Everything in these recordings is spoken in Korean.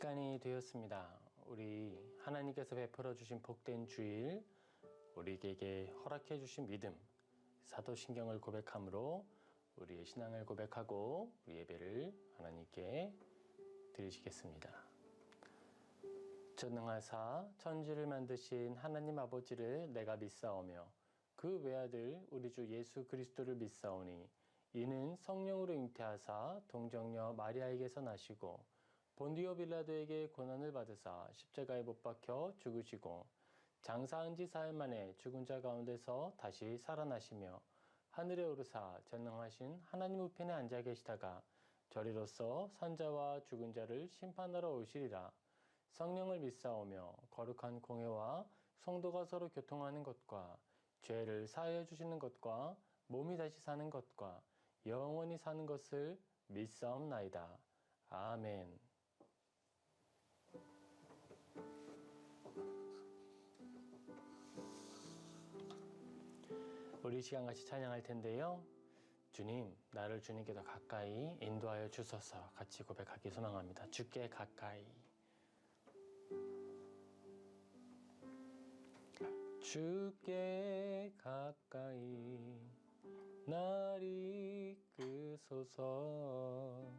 시간이 되었습니다. 우리 하나님께서 베풀어 주신 복된 주일, 우리에게 허락해 주신 믿음, 사도신경을 고백함으로 우리의 신앙을 고백하고 우리 예배를 하나님께 드리시겠습니다. 전능하사 천지를 만드신 하나님 아버지를 내가 믿사오며 그 외아들 우리 주 예수 그리스도를 믿사오니 이는 성령으로 잉태하사 동정녀 마리아에게서 나시고 본디오 빌라도에게 고난을 받으사 십자가에 못 박혀 죽으시고 장사한 지 사흘 만에 죽은 자 가운데서 다시 살아나시며 하늘에 오르사 전능하신 하나님 우편에 앉아 계시다가 저리로서 산자와 죽은 자를 심판하러 오시리라. 성령을 믿사오며 거룩한 공회와 성도가 서로 교통하는 것과 죄를 사하여 주시는 것과 몸이 다시 사는 것과 영원히 사는 것을 믿사옵나이다. 아멘. 우리 시간 같이 찬양할 텐데요. 주님, 나를 주님께 더 가까이 인도하여 주소서 같이 고백하기 소망합니다. 주께 가까이. 주께 가까이 날 이끄소서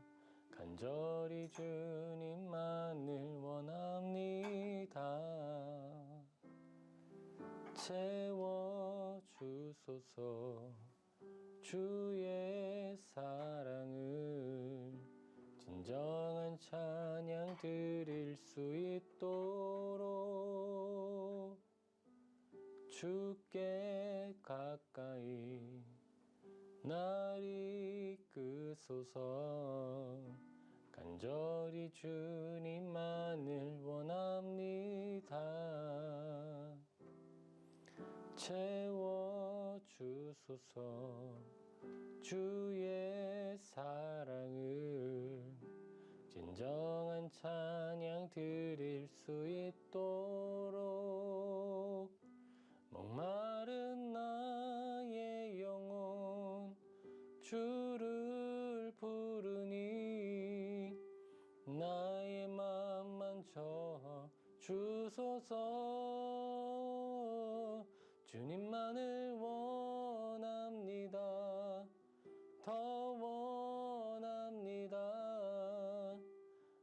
간절히 주님만을 원합니다. 채워주소서 주의 사랑을 진정한 찬양 드릴 수 있도록 주께 가까이 날 이끄소서 간절히 주님만을 원합니다. 채워주소서 주의 사랑을 진정한 찬양 드릴 수 있도록 목마른 나의 영혼 주를 부르니 나의 맘 만져 주소서 주님만을 원합니다. 더 원합니다.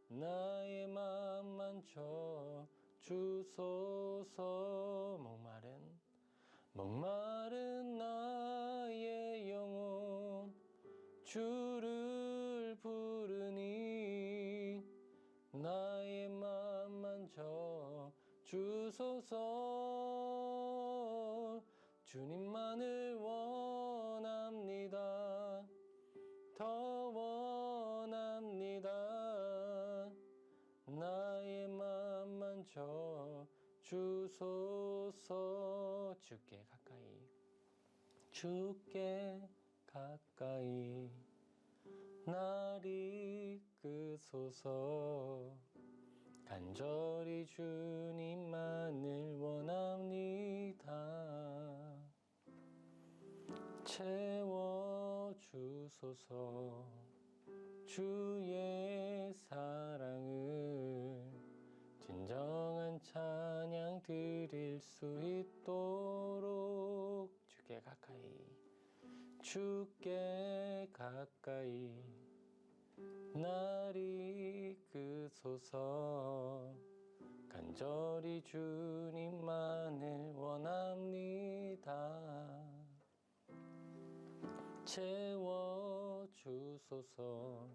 나의 맘 만져 주소서 목마른 나의 영혼 주를 부르니 나의 맘 만져 주소서 주님만을 원합니다. 더 원합니다. 나의 맘 만져 주소서 주께 가까이 날 이끄소서 간절히 주님만을 원합니다. 채워주소서 주의 사랑을 진정한 찬양 드릴 수 있도록 주께 가까이 날 이끄소서 간절히 주님만을 원합니다. 채워주소서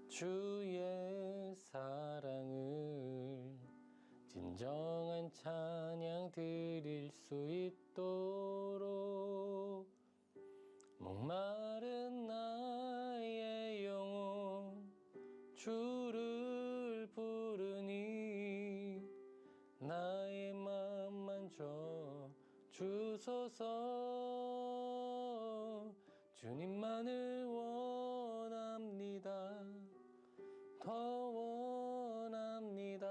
주의 사랑을 진정한 찬양 드릴 수 있도록 목마른 나의 영혼 주를 부르니 나의 맘 만져 주소서 주님만을 원합니다. 더 원합니다.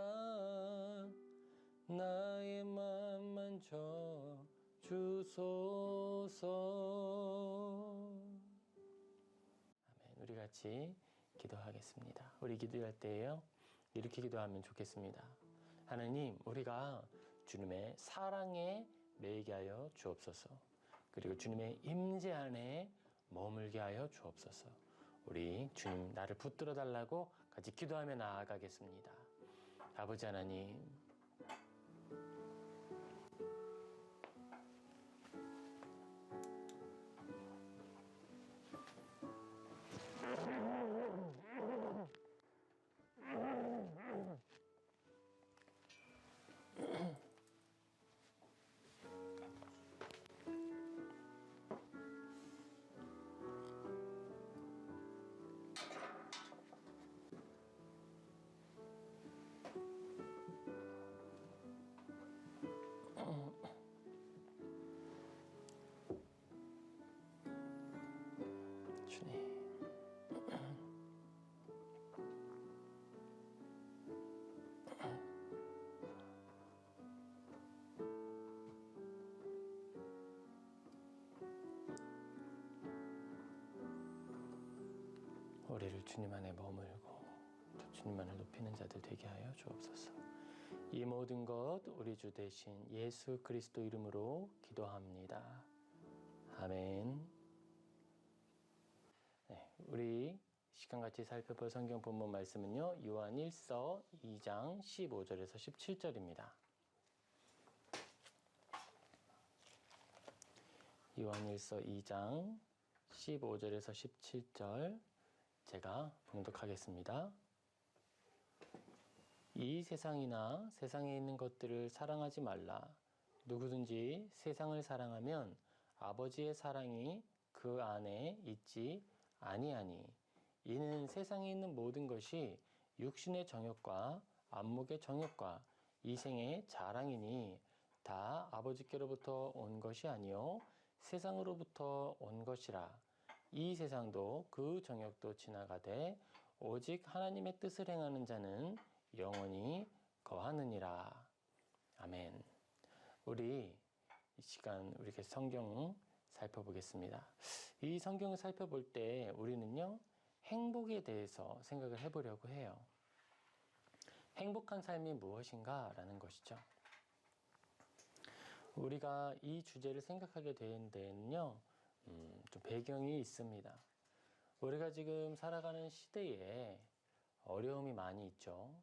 나의 맘 만져 주소서. 아멘. 우리 같이 기도하겠습니다. 우리 기도할 때에요, 이렇게 기도하면 좋겠습니다. 하나님, 우리가 주님의 사랑에 매이게 하여 주옵소서. 그리고 주님의 임재 안에 머물게 하여 주옵소서. 우리 주님 나를 붙들어 달라고 같이 기도하며 나아가겠습니다. 아버지 하나님, 주님. 우리를 주님 안에 머물고 또 주님만을 높이는 자들 되게 하여 주옵소서. 이 모든 것 우리 주 되신 예수 그리스도 이름으로 기도합니다. 아멘. 네, 우리 시간같이 살펴볼 성경 본문 말씀은요, 요한 1서 2장 15절에서 17절입니다. 요한 1서 2장 15절에서 17절 제가 봉독하겠습니다. 이 세상이나 세상에 있는 것들을 사랑하지 말라. 누구든지 세상을 사랑하면 아버지의 사랑이 그 안에 있지 아니하니. 이는 세상에 있는 모든 것이 육신의 정욕과 안목의 정욕과 이생의 자랑이니 다 아버지께로부터 온 것이 아니요 세상으로부터 온 것이라. 이 세상도 그 정욕도 지나가되 오직 하나님의 뜻을 행하는 자는 영원히 거하느니라. 아멘. 우리 이 시간 우리 성경 살펴보겠습니다. 이 성경을 살펴볼 때 우리는요, 행복에 대해서 생각을 해보려고 해요. 행복한 삶이 무엇인가 라는 것이죠. 우리가 이 주제를 생각하게 된 데는요, 좀 배경이 있습니다. 우리가 지금 살아가는 시대에 어려움이 많이 있죠.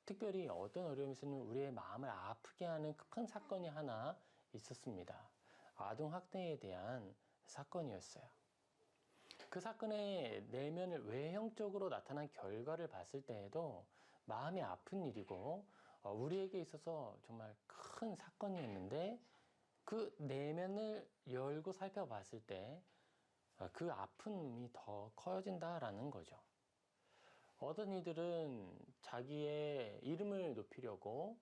특별히 어떤 어려움이 있으면 우리의 마음을 아프게 하는 큰 사건이 하나 있었습니다. 아동학대에 대한 사건이었어요. 그 사건의 내면을 외형적으로 나타난 결과를 봤을 때에도 마음이 아픈 일이고 우리에게 있어서 정말 큰 사건이었는데 그 내면을 열고 살펴봤을 때 그 아픔이 더 커진다라는 거죠. 어떤 이들은 자기의 이름을 높이려고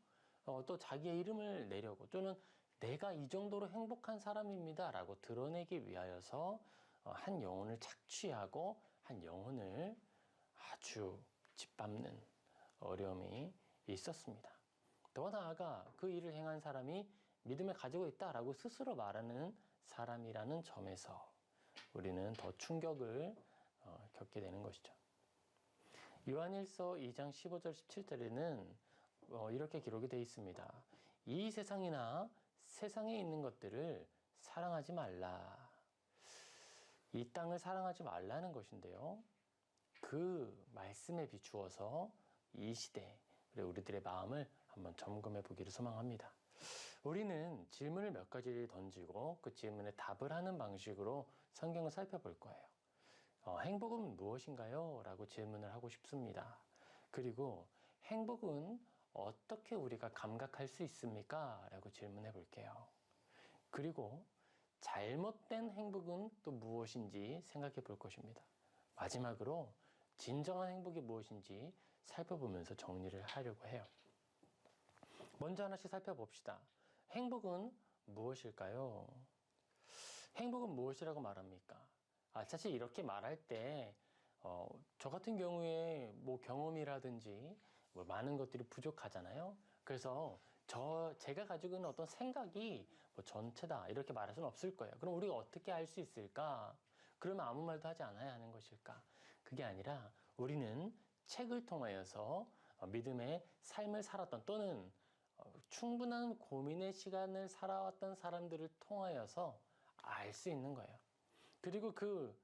또 자기의 이름을 내려고 또는 내가 이 정도로 행복한 사람입니다 라고 드러내기 위하여서 한 영혼을 착취하고 한 영혼을 아주 짓밟는 어려움이 있었습니다. 더 나아가 그 일을 행한 사람이 믿음을 가지고 있다라고 스스로 말하는 사람이라는 점에서 우리는 더 충격을 겪게 되는 것이죠. 요한일서 2장 15절 17절에는 이렇게 기록이 되어 있습니다. 이 세상이나 세상에 있는 것들을 사랑하지 말라. 이 땅을 사랑하지 말라는 것인데요. 그 말씀에 비추어서 이 시대 그리고 우리들의 마음을 한번 점검해 보기를 소망합니다. 우리는 질문을 몇 가지를 던지고 그 질문에 답을 하는 방식으로 성경을 살펴볼 거예요. 행복은 무엇인가요? 라고 질문을 하고 싶습니다. 그리고 행복은 어떻게 우리가 감각할 수 있습니까? 라고 질문해 볼게요. 그리고 잘못된 행복은 또 무엇인지 생각해 볼 것입니다. 마지막으로 진정한 행복이 무엇인지 살펴보면서 정리를 하려고 해요. 먼저 하나씩 살펴봅시다. 행복은 무엇일까요? 행복은 무엇이라고 말합니까? 사실 이렇게 말할 때, 저 같은 경우에 뭐 경험이라든지 뭐 많은 것들이 부족하잖아요. 그래서 제가 가지고 있는 어떤 생각이 뭐 전체다 이렇게 말할 수는 없을 거예요. 그럼 우리가 어떻게 알 수 있을까? 그러면 아무 말도 하지 않아야 하는 것일까? 그게 아니라 우리는 책을 통하여서 믿음의 삶을 살았던 또는 충분한 고민의 시간을 살아왔던 사람들을 통하여서 알 수 있는 거예요. 그리고 그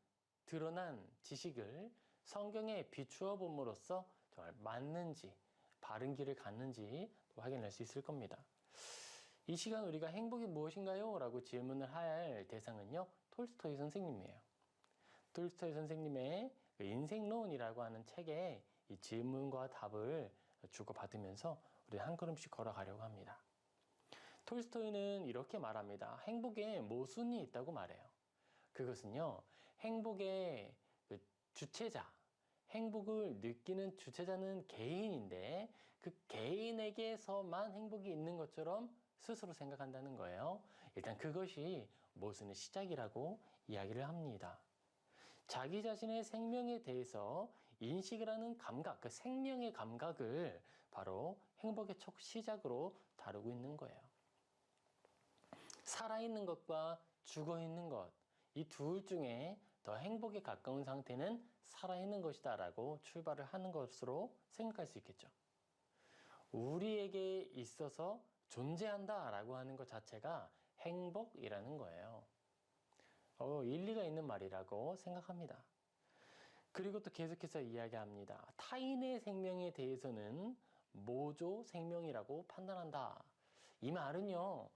드러난 지식을 성경에 비추어 봄으로써 정말 맞는지 바른 길을 갔는지 확인할 수 있을 겁니다. 이 시간 우리가 행복이 무엇인가요? 라고 질문을 할 대상은요, 톨스토이 선생님이에요. 톨스토이 선생님의 인생론이라고 하는 책에 이 질문과 답을 주고받으면서 우리 한 걸음씩 걸어가려고 합니다. 톨스토이는 이렇게 말합니다. 행복에 모순이 있다고 말해요. 그것은요, 행복의 주체자, 행복을 느끼는 주체자는 개인인데 그 개인에게서만 행복이 있는 것처럼 스스로 생각한다는 거예요. 일단 그것이 모순의 시작이라고 이야기를 합니다. 자기 자신의 생명에 대해서 인식을 하는 감각, 그 생명의 감각을 바로 행복의 첫 시작으로 다루고 있는 거예요. 살아있는 것과 죽어있는 것, 이 둘 중에 더 행복에 가까운 상태는 살아있는 것이다 라고 출발을 하는 것으로 생각할 수 있겠죠. 우리에게 있어서 존재한다 라고 하는 것 자체가 행복이라는 거예요. 일리가 있는 말이라고 생각합니다. 그리고 또 계속해서 이야기합니다. 타인의 생명에 대해서는 모조 생명이라고 판단한다. 이 말은요,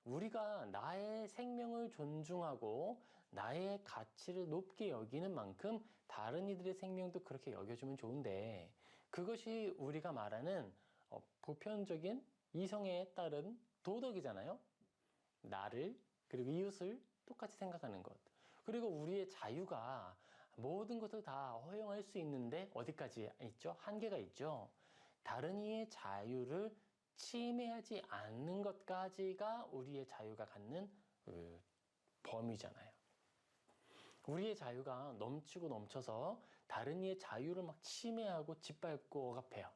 우리가 나의 생명을 존중하고 나의 가치를 높게 여기는 만큼 다른 이들의 생명도 그렇게 여겨주면 좋은데, 그것이 우리가 말하는 보편적인 이성에 따른 도덕이잖아요. 나를 그리고 이웃을 똑같이 생각하는 것. 그리고 우리의 자유가 모든 것을 다 허용할 수 있는데 어디까지 있죠? 한계가 있죠. 다른 이의 자유를 침해하지 않는 것까지가 우리의 자유가 갖는 범위잖아요. 우리의 자유가 넘치고 넘쳐서 다른 이의 자유를 막 침해하고 짓밟고 억압해요.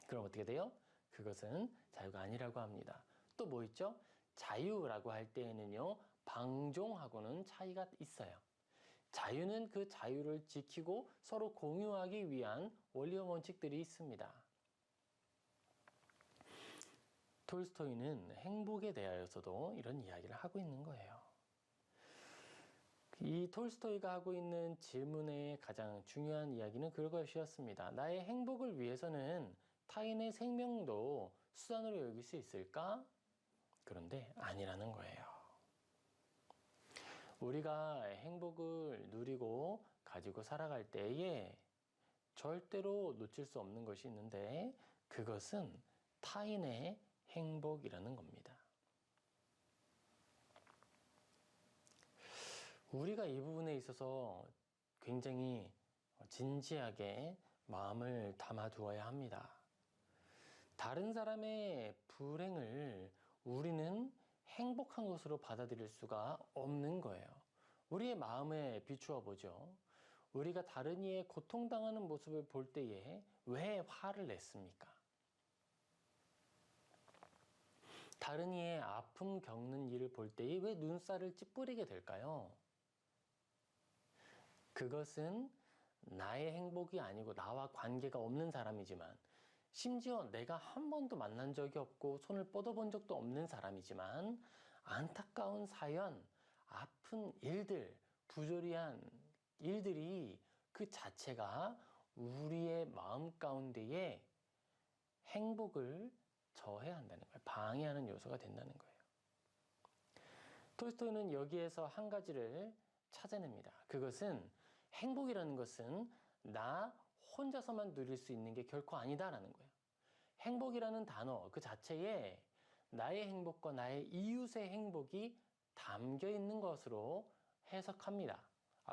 그럼 어떻게 돼요? 그것은 자유가 아니라고 합니다. 또 뭐 있죠? 자유라고 할 때에는요, 방종하고는 차이가 있어요. 자유는 그 자유를 지키고 서로 공유하기 위한 원리와 원칙들이 있습니다. 톨스토이는 행복에 대하여서도 이런 이야기를 하고 있는 거예요. 이 톨스토이가 하고 있는 질문의 가장 중요한 이야기는 그것이었습니다. 나의 행복을 위해서는 타인의 생명도 수단으로 여길 수 있을까? 그런데 아니라는 거예요. 우리가 행복을 누리고 가지고 살아갈 때에 절대로 놓칠 수 없는 것이 있는데 그것은 타인의 행복이라는 겁니다. 우리가 이 부분에 있어서 굉장히 진지하게 마음을 담아두어야 합니다. 다른 사람의 불행을 우리는 행복한 것으로 받아들일 수가 없는 거예요. 우리의 마음에 비추어 보죠. 우리가 다른 이의 고통당하는 모습을 볼 때에 왜 화를 냈습니까? 다른 이의 아픔 겪는 일을 볼 때에 왜 눈살을 찌푸리게 될까요? 그것은 나의 행복이 아니고 나와 관계가 없는 사람이지만 심지어 내가 한 번도 만난 적이 없고 손을 뻗어본 적도 없는 사람이지만 안타까운 사연, 아픈 일들, 부조리한 일들이 그 자체가 우리의 마음 가운데에 행복을 저해한다는 거예요. 방해하는 요소가 된다는 거예요. 톨스토이는 여기에서 한 가지를 찾아냅니다. 그것은 행복이라는 것은 나 혼자서만 누릴 수 있는 게 결코 아니다라는 거예요. 행복이라는 단어 그 자체에 나의 행복과 나의 이웃의 행복이 담겨 있는 것으로 해석합니다.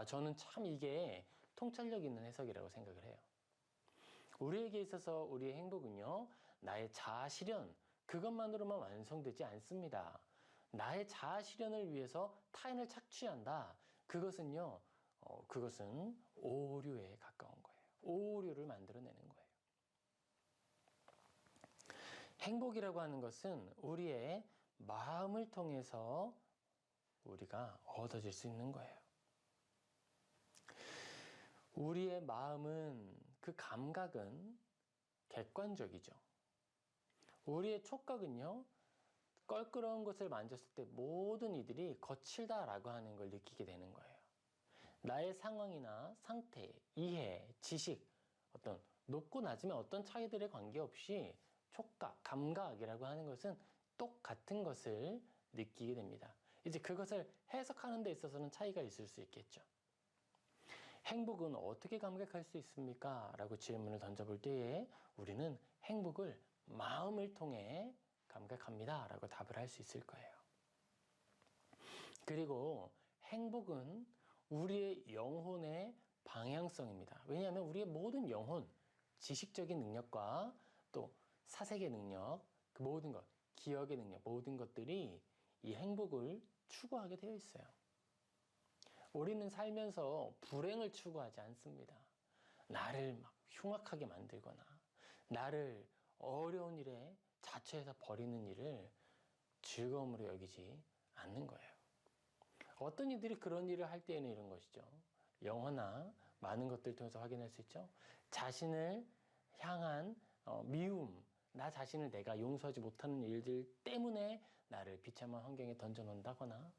저는 참 이게 통찰력 있는 해석이라고 생각을 해요. 우리에게 있어서 우리의 행복은요, 나의 자아 실현, 그것만으로만 완성되지 않습니다. 나의 자아 실현을 위해서 타인을 착취한다. 그것은요, 그것은 오류에 가까운 거예요. 오류를 만들어내는 거예요. 행복이라고 하는 것은 우리의 마음을 통해서 우리가 얻어질 수 있는 거예요. 우리의 마음은 그 감각은 객관적이죠. 우리의 촉각은요, 껄끄러운 것을 만졌을 때 모든 이들이 거칠다라고 하는 걸 느끼게 되는 거예요. 나의 상황이나 상태, 이해, 지식, 어떤 높고 낮음의 어떤 차이들에 관계없이 촉각, 감각이라고 하는 것은 똑같은 것을 느끼게 됩니다. 이제 그것을 해석하는 데 있어서는 차이가 있을 수 있겠죠. 행복은 어떻게 감각할 수 있습니까? 라고 질문을 던져볼 때에 우리는 행복을 마음을 통해 감각합니다. 라고 답을 할 수 있을 거예요. 그리고 행복은 우리의 영혼의 방향성입니다. 왜냐하면 우리의 모든 영혼, 지식적인 능력과 또 사색의 능력, 그 모든 것, 기억의 능력, 모든 것들이 이 행복을 추구하게 되어 있어요. 우리는 살면서 불행을 추구하지 않습니다. 나를 막 흉악하게 만들거나 나를 어려운 일에 자처해서 버리는 일을 즐거움으로 여기지 않는 거예요. 어떤 이들이 그런 일을 할 때에는 이런 것이죠. 영화나 많은 것들을 통해서 확인할 수 있죠. 자신을 향한 미움, 나 자신을 내가 용서하지 못하는 일들 때문에 나를 비참한 환경에 던져놓는다거나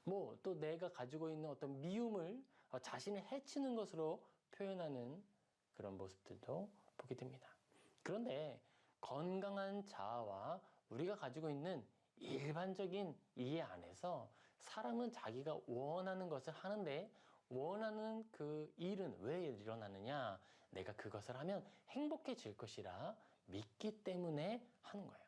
뭐 또 내가 가지고 있는 어떤 미움을 자신을 해치는 것으로 표현하는 그런 모습들도 보게 됩니다. 그런데 건강한 자아와 우리가 가지고 있는 일반적인 이해 안에서 사람은 자기가 원하는 것을 하는데 원하는 그 일은 왜 일어나느냐? 내가 그것을 하면 행복해질 것이라 믿기 때문에 하는 거예요.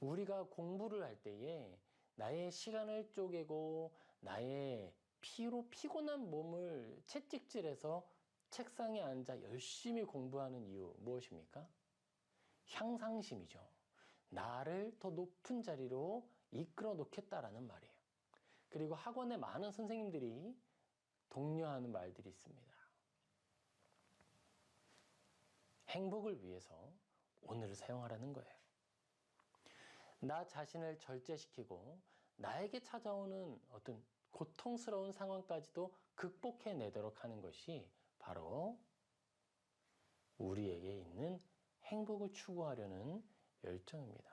우리가 공부를 할 때에 나의 시간을 쪼개고 나의 피곤한 몸을 채찍질해서 책상에 앉아 열심히 공부하는 이유 무엇입니까? 향상심이죠. 나를 더 높은 자리로 이끌어 놓겠다라는 말이에요. 그리고 학원에 많은 선생님들이 독려하는 말들이 있습니다. 행복을 위해서 오늘을 사용하라는 거예요. 나 자신을 절제시키고 나에게 찾아오는 어떤 고통스러운 상황까지도 극복해내도록 하는 것이 바로 우리에게 있는 행복을 추구하려는 열정입니다.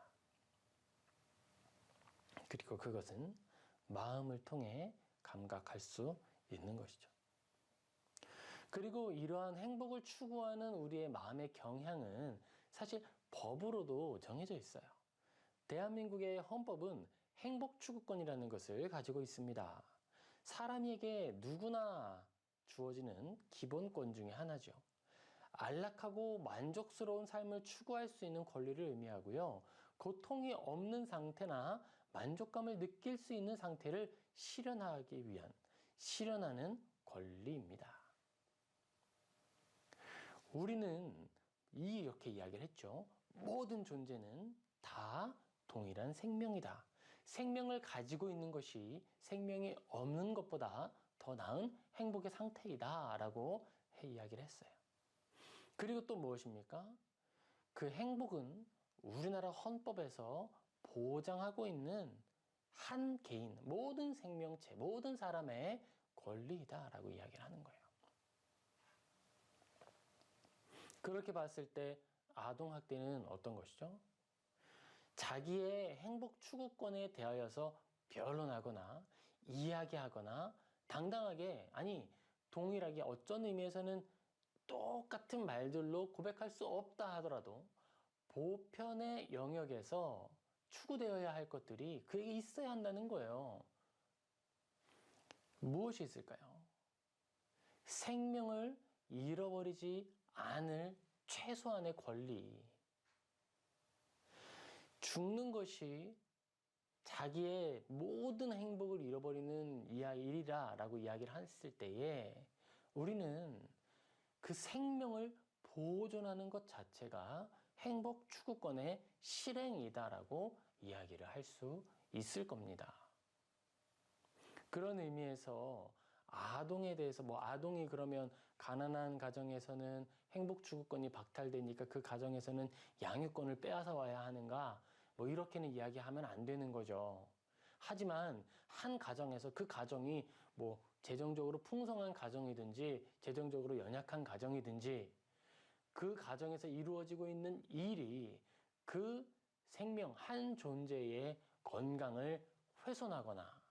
그리고 그것은 마음을 통해 감각할 수 있는 것이죠. 그리고 이러한 행복을 추구하는 우리의 마음의 경향은 사실 법으로도 정해져 있어요. 대한민국의 헌법은 행복 추구권이라는 것을 가지고 있습니다. 사람에게 누구나 주어지는 기본권 중에 하나죠. 안락하고 만족스러운 삶을 추구할 수 있는 권리를 의미하고요. 고통이 없는 상태나 만족감을 느낄 수 있는 상태를 실현하기 위한 실현하는 권리입니다. 우리는 이렇게 이야기를 했죠. 모든 존재는 다 동일한 생명이다. 생명을 가지고 있는 것이 생명이 없는 것보다 더 나은 행복의 상태이다 라고 이야기를 했어요. 그리고 또 무엇입니까? 그 행복은 우리나라 헌법에서 보장하고 있는 한 개인, 모든 생명체, 모든 사람의 권리이다 라고 이야기를 하는 거예요. 그렇게 봤을 때 아동학대는 어떤 것이죠? 자기의 행복 추구권에 대하여서 변론하거나 이야기하거나 당당하게, 아니 동일하게 어떤 의미에서는 똑같은 말들로 고백할 수 없다 하더라도 보편의 영역에서 추구되어야 할 것들이 그에게 있어야 한다는 거예요. 무엇이 있을까요? 생명을 잃어버리지 않을 최소한의 권리. 죽는 것이 자기의 모든 행복을 잃어버리는 일이라 라고 이야기를 했을 때에 우리는 그 생명을 보존하는 것 자체가 행복 추구권의 실행이다라고 이야기를 할 수 있을 겁니다. 그런 의미에서 아동에 대해서 아동이 그러면 가난한 가정에서는 행복 추구권이 박탈되니까 그 가정에서는 양육권을 빼앗아 와야 하는가 이렇게는 이야기하면 안 되는 거죠. 하지만 한 가정에서 그 가정이 재정적으로 풍성한 가정이든지 재정적으로 연약한 가정이든지 그 가정에서 이루어지고 있는 일이 그 생명 한 존재의 건강을 훼손하거나,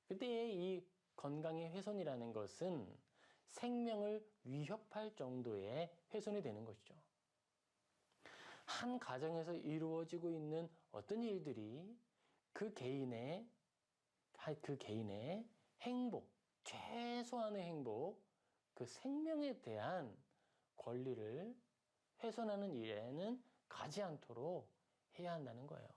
그때의 이 건강의 훼손이라는 것은 생명을 위협할 정도의 훼손이 되는 것이죠. 한 가정에서 이루어지고 있는 어떤 일들이 그 개인의 행복, 최소한의 행복, 그 생명에 대한 권리를 훼손하는 일에는 가지 않도록 해야 한다는 거예요.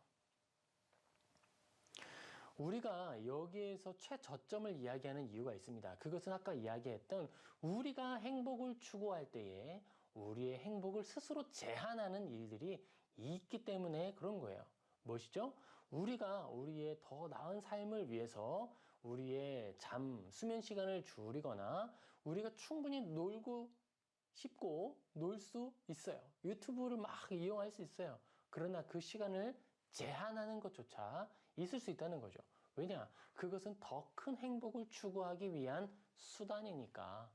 우리가 여기에서 최저점을 이야기하는 이유가 있습니다. 그것은 아까 이야기했던 우리가 행복을 추구할 때에 우리의 행복을 스스로 제한하는 일들이 있기 때문에 그런 거예요. 무엇이죠? 우리가 우리의 더 나은 삶을 위해서 우리의 수면 시간을 줄이거나 우리가 충분히 놀고 싶고 놀 수 있어요. 유튜브를 막 이용할 수 있어요. 그러나 그 시간을 제한하는 것조차 있을 수 있다는 거죠. 왜냐? 그것은 더 큰 행복을 추구하기 위한 수단이니까.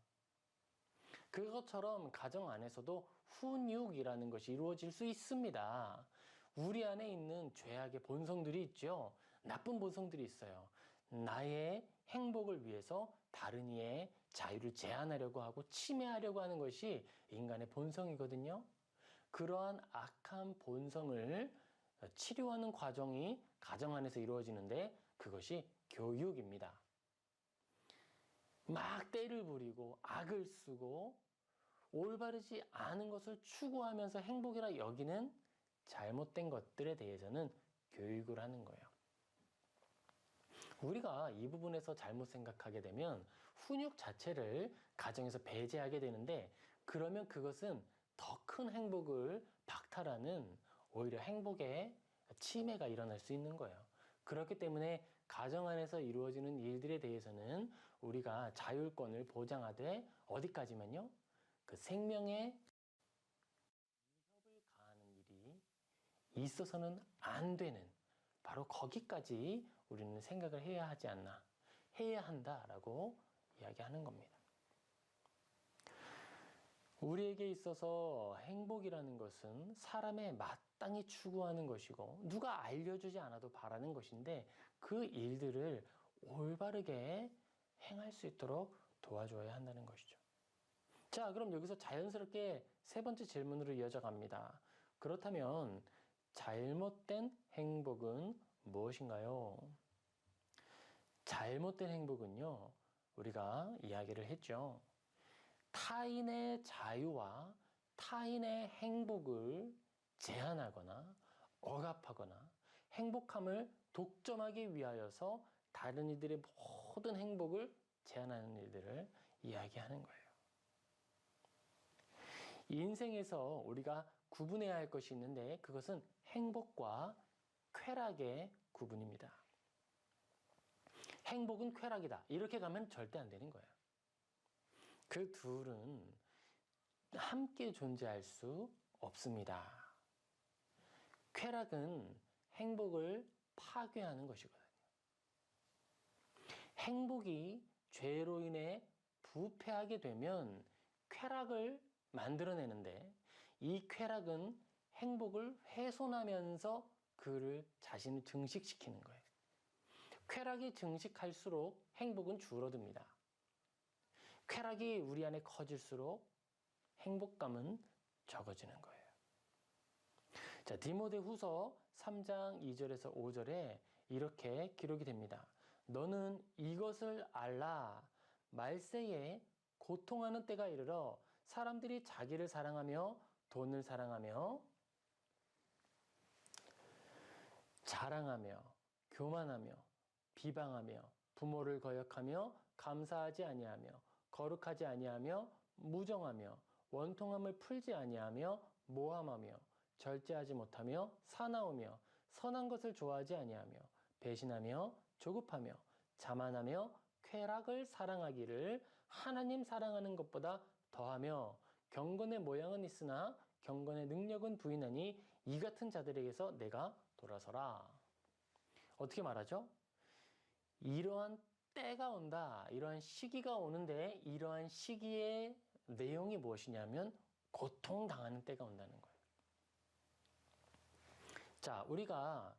그것처럼 가정 안에서도 훈육이라는 것이 이루어질 수 있습니다. 우리 안에 있는 죄악의 본성들이 있죠. 나쁜 본성들이 있어요. 나의 행복을 위해서 다른 이의 자유를 제한하려고 하고 침해하려고 하는 것이 인간의 본성이거든요. 그러한 악한 본성을 치료하는 과정이 가정 안에서 이루어지는데 그것이 교육입니다. 막 때를 부리고 악을 쓰고 올바르지 않은 것을 추구하면서 행복이라 여기는 잘못된 것들에 대해서는 교육을 하는 거예요. 우리가 이 부분에서 잘못 생각하게 되면 훈육 자체를 가정에서 배제하게 되는데, 그러면 그것은 더 큰 행복을 박탈하는 오히려 행복의 침해가 일어날 수 있는 거예요. 그렇기 때문에 가정 안에서 이루어지는 일들에 대해서는 우리가 자율권을 보장하되 어디까지만요? 그 생명에 위협을 가하는 일이 있어서는 안 되는, 바로 거기까지 우리는 생각을 해야 하지 않나, 해야 한다라고 이야기하는 겁니다. 우리에게 있어서 행복이라는 것은 사람의 마땅히 추구하는 것이고 누가 알려주지 않아도 바라는 것인데, 그 일들을 올바르게 행할 수 있도록 도와줘야 한다는 것이죠. 자, 그럼 여기서 자연스럽게 세 번째 질문으로 이어져 갑니다. 그렇다면 잘못된 행복은 무엇인가요? 잘못된 행복은요, 우리가 이야기를 했죠. 타인의 자유와 타인의 행복을 제한하거나 억압하거나 행복함을 독점하기 위하여서 다른 이들의 모든 행복을 제한하는 일들을 이야기하는 거예요. 인생에서 우리가 구분해야 할 것이 있는데 그것은 행복과 쾌락의 구분입니다. 행복은 쾌락이다, 이렇게 가면 절대 안 되는 거예요. 그 둘은 함께 존재할 수 없습니다. 쾌락은 행복을 파괴하는 것이거든요. 행복이 죄로 인해 부패하게 되면 쾌락을 만들어내는데, 이 쾌락은 행복을 훼손하면서 그를 자신을 증식시키는 거예요. 쾌락이 증식할수록 행복은 줄어듭니다. 쾌락이 우리 안에 커질수록 행복감은 적어지는 거예요. 자, 디모데후서 3장 2절에서 5절에 이렇게 기록이 됩니다. 너는 이것을 알라. 말세에 고통하는 때가 이르러 사람들이 자기를 사랑하며 돈을 사랑하며 자랑하며 교만하며 비방하며 부모를 거역하며 감사하지 아니하며 거룩하지 아니하며 무정하며 원통함을 풀지 아니하며 모함하며 절제하지 못하며 사나우며 선한 것을 좋아하지 아니하며 배신하며 조급하며 자만하며 쾌락을 사랑하기를 하나님 사랑하는 것보다 더하며 경건의 모양은 있으나 경건의 능력은 부인하니 이 같은 자들에게서 내가 돌아서라. 어떻게 말하죠? 이러한 때가 온다, 이러한 시기가 오는데 이러한 시기의 내용이 무엇이냐면 고통당하는 때가 온다는 거예요. 자, 우리가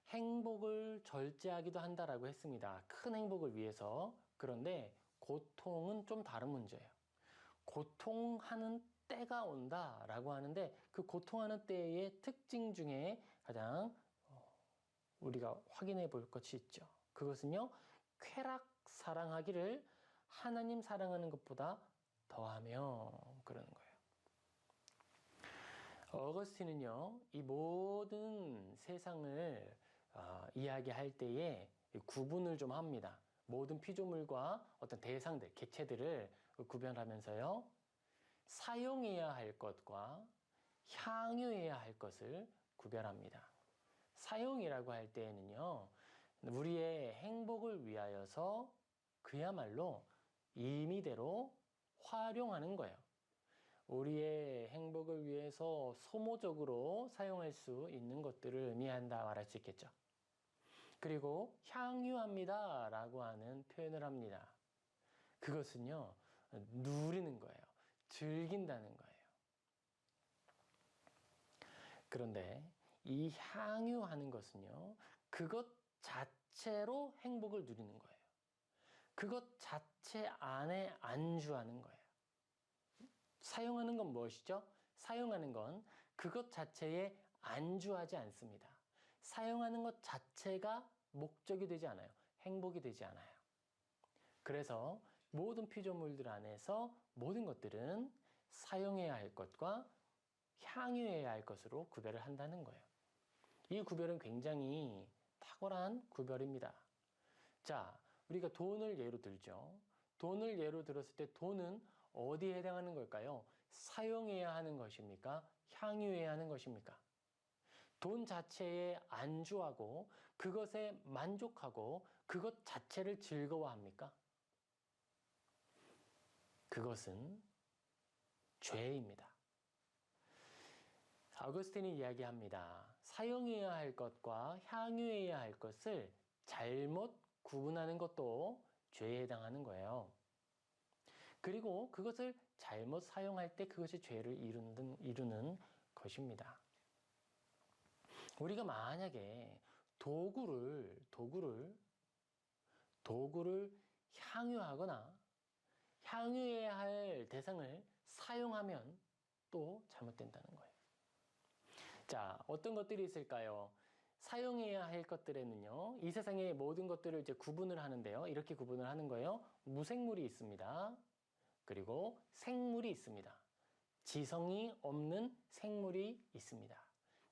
행복을 절제하기도 한다라고 했습니다. 큰 행복을 위해서. 그런데 고통은 좀 다른 문제예요. 고통하는 때가 온다라고 하는데 그 고통하는 때의 특징 중에 가장 우리가 확인해 볼 것이 있죠. 그것은요, 쾌락 사랑하기를 하나님 사랑하는 것보다 더하며 그러는 거예요. 어거스틴은요, 이 모든 세상을 이야기할 때에 구분을 좀 합니다. 모든 피조물과 어떤 대상들, 개체들을 구별하면서요, 사용해야 할 것과 향유해야 할 것을 구별합니다. 사용이라고 할 때에는요, 우리의 행복을 위하여서 그야말로 임의대로 활용하는 거예요. 우리의 행복을 위해서 소모적으로 사용할 수 있는 것들을 의미한다 말할 수 있겠죠. 그리고 향유합니다 라고 하는 표현을 합니다. 그것은요, 누리는 거예요. 즐긴다는 거예요. 그런데 이 향유하는 것은요, 그것 자체로 행복을 누리는 거예요. 그것 자체 안에 안주하는 거예요. 사용하는 건 무엇이죠? 사용하는 건 그것 자체에 안주하지 않습니다. 사용하는 것 자체가 목적이 되지 않아요. 행복이 되지 않아요. 그래서 모든 피조물들 안에서 모든 것들은 사용해야 할 것과 향유해야 할 것으로 구별을 한다는 거예요. 이 구별은 굉장히 탁월한 구별입니다. 자, 우리가 돈을 예로 들죠. 돈을 예로 들었을 때 돈은 어디에 해당하는 걸까요? 사용해야 하는 것입니까? 향유해야 하는 것입니까? 돈 자체에 안주하고 그것에 만족하고 그것 자체를 즐거워합니까? 그것은 죄입니다. 아우구스틴이 이야기합니다. 사용해야 할 것과 향유해야 할 것을 잘못 구분하는 것도 죄에 해당하는 거예요. 그리고 그것을 잘못 사용할 때 그것이 죄를 이루는 것입니다. 우리가 만약에 도구를 향유하거나 향유해야 할 대상을 사용하면 또 잘못된다는 거예요. 자, 어떤 것들이 있을까요? 사용해야 할 것들에는요, 이 세상의 모든 것들을 이제 구분을 하는데요. 이렇게 구분을 하는 거예요. 무생물이 있습니다. 그리고 생물이 있습니다. 지성이 없는 생물이 있습니다.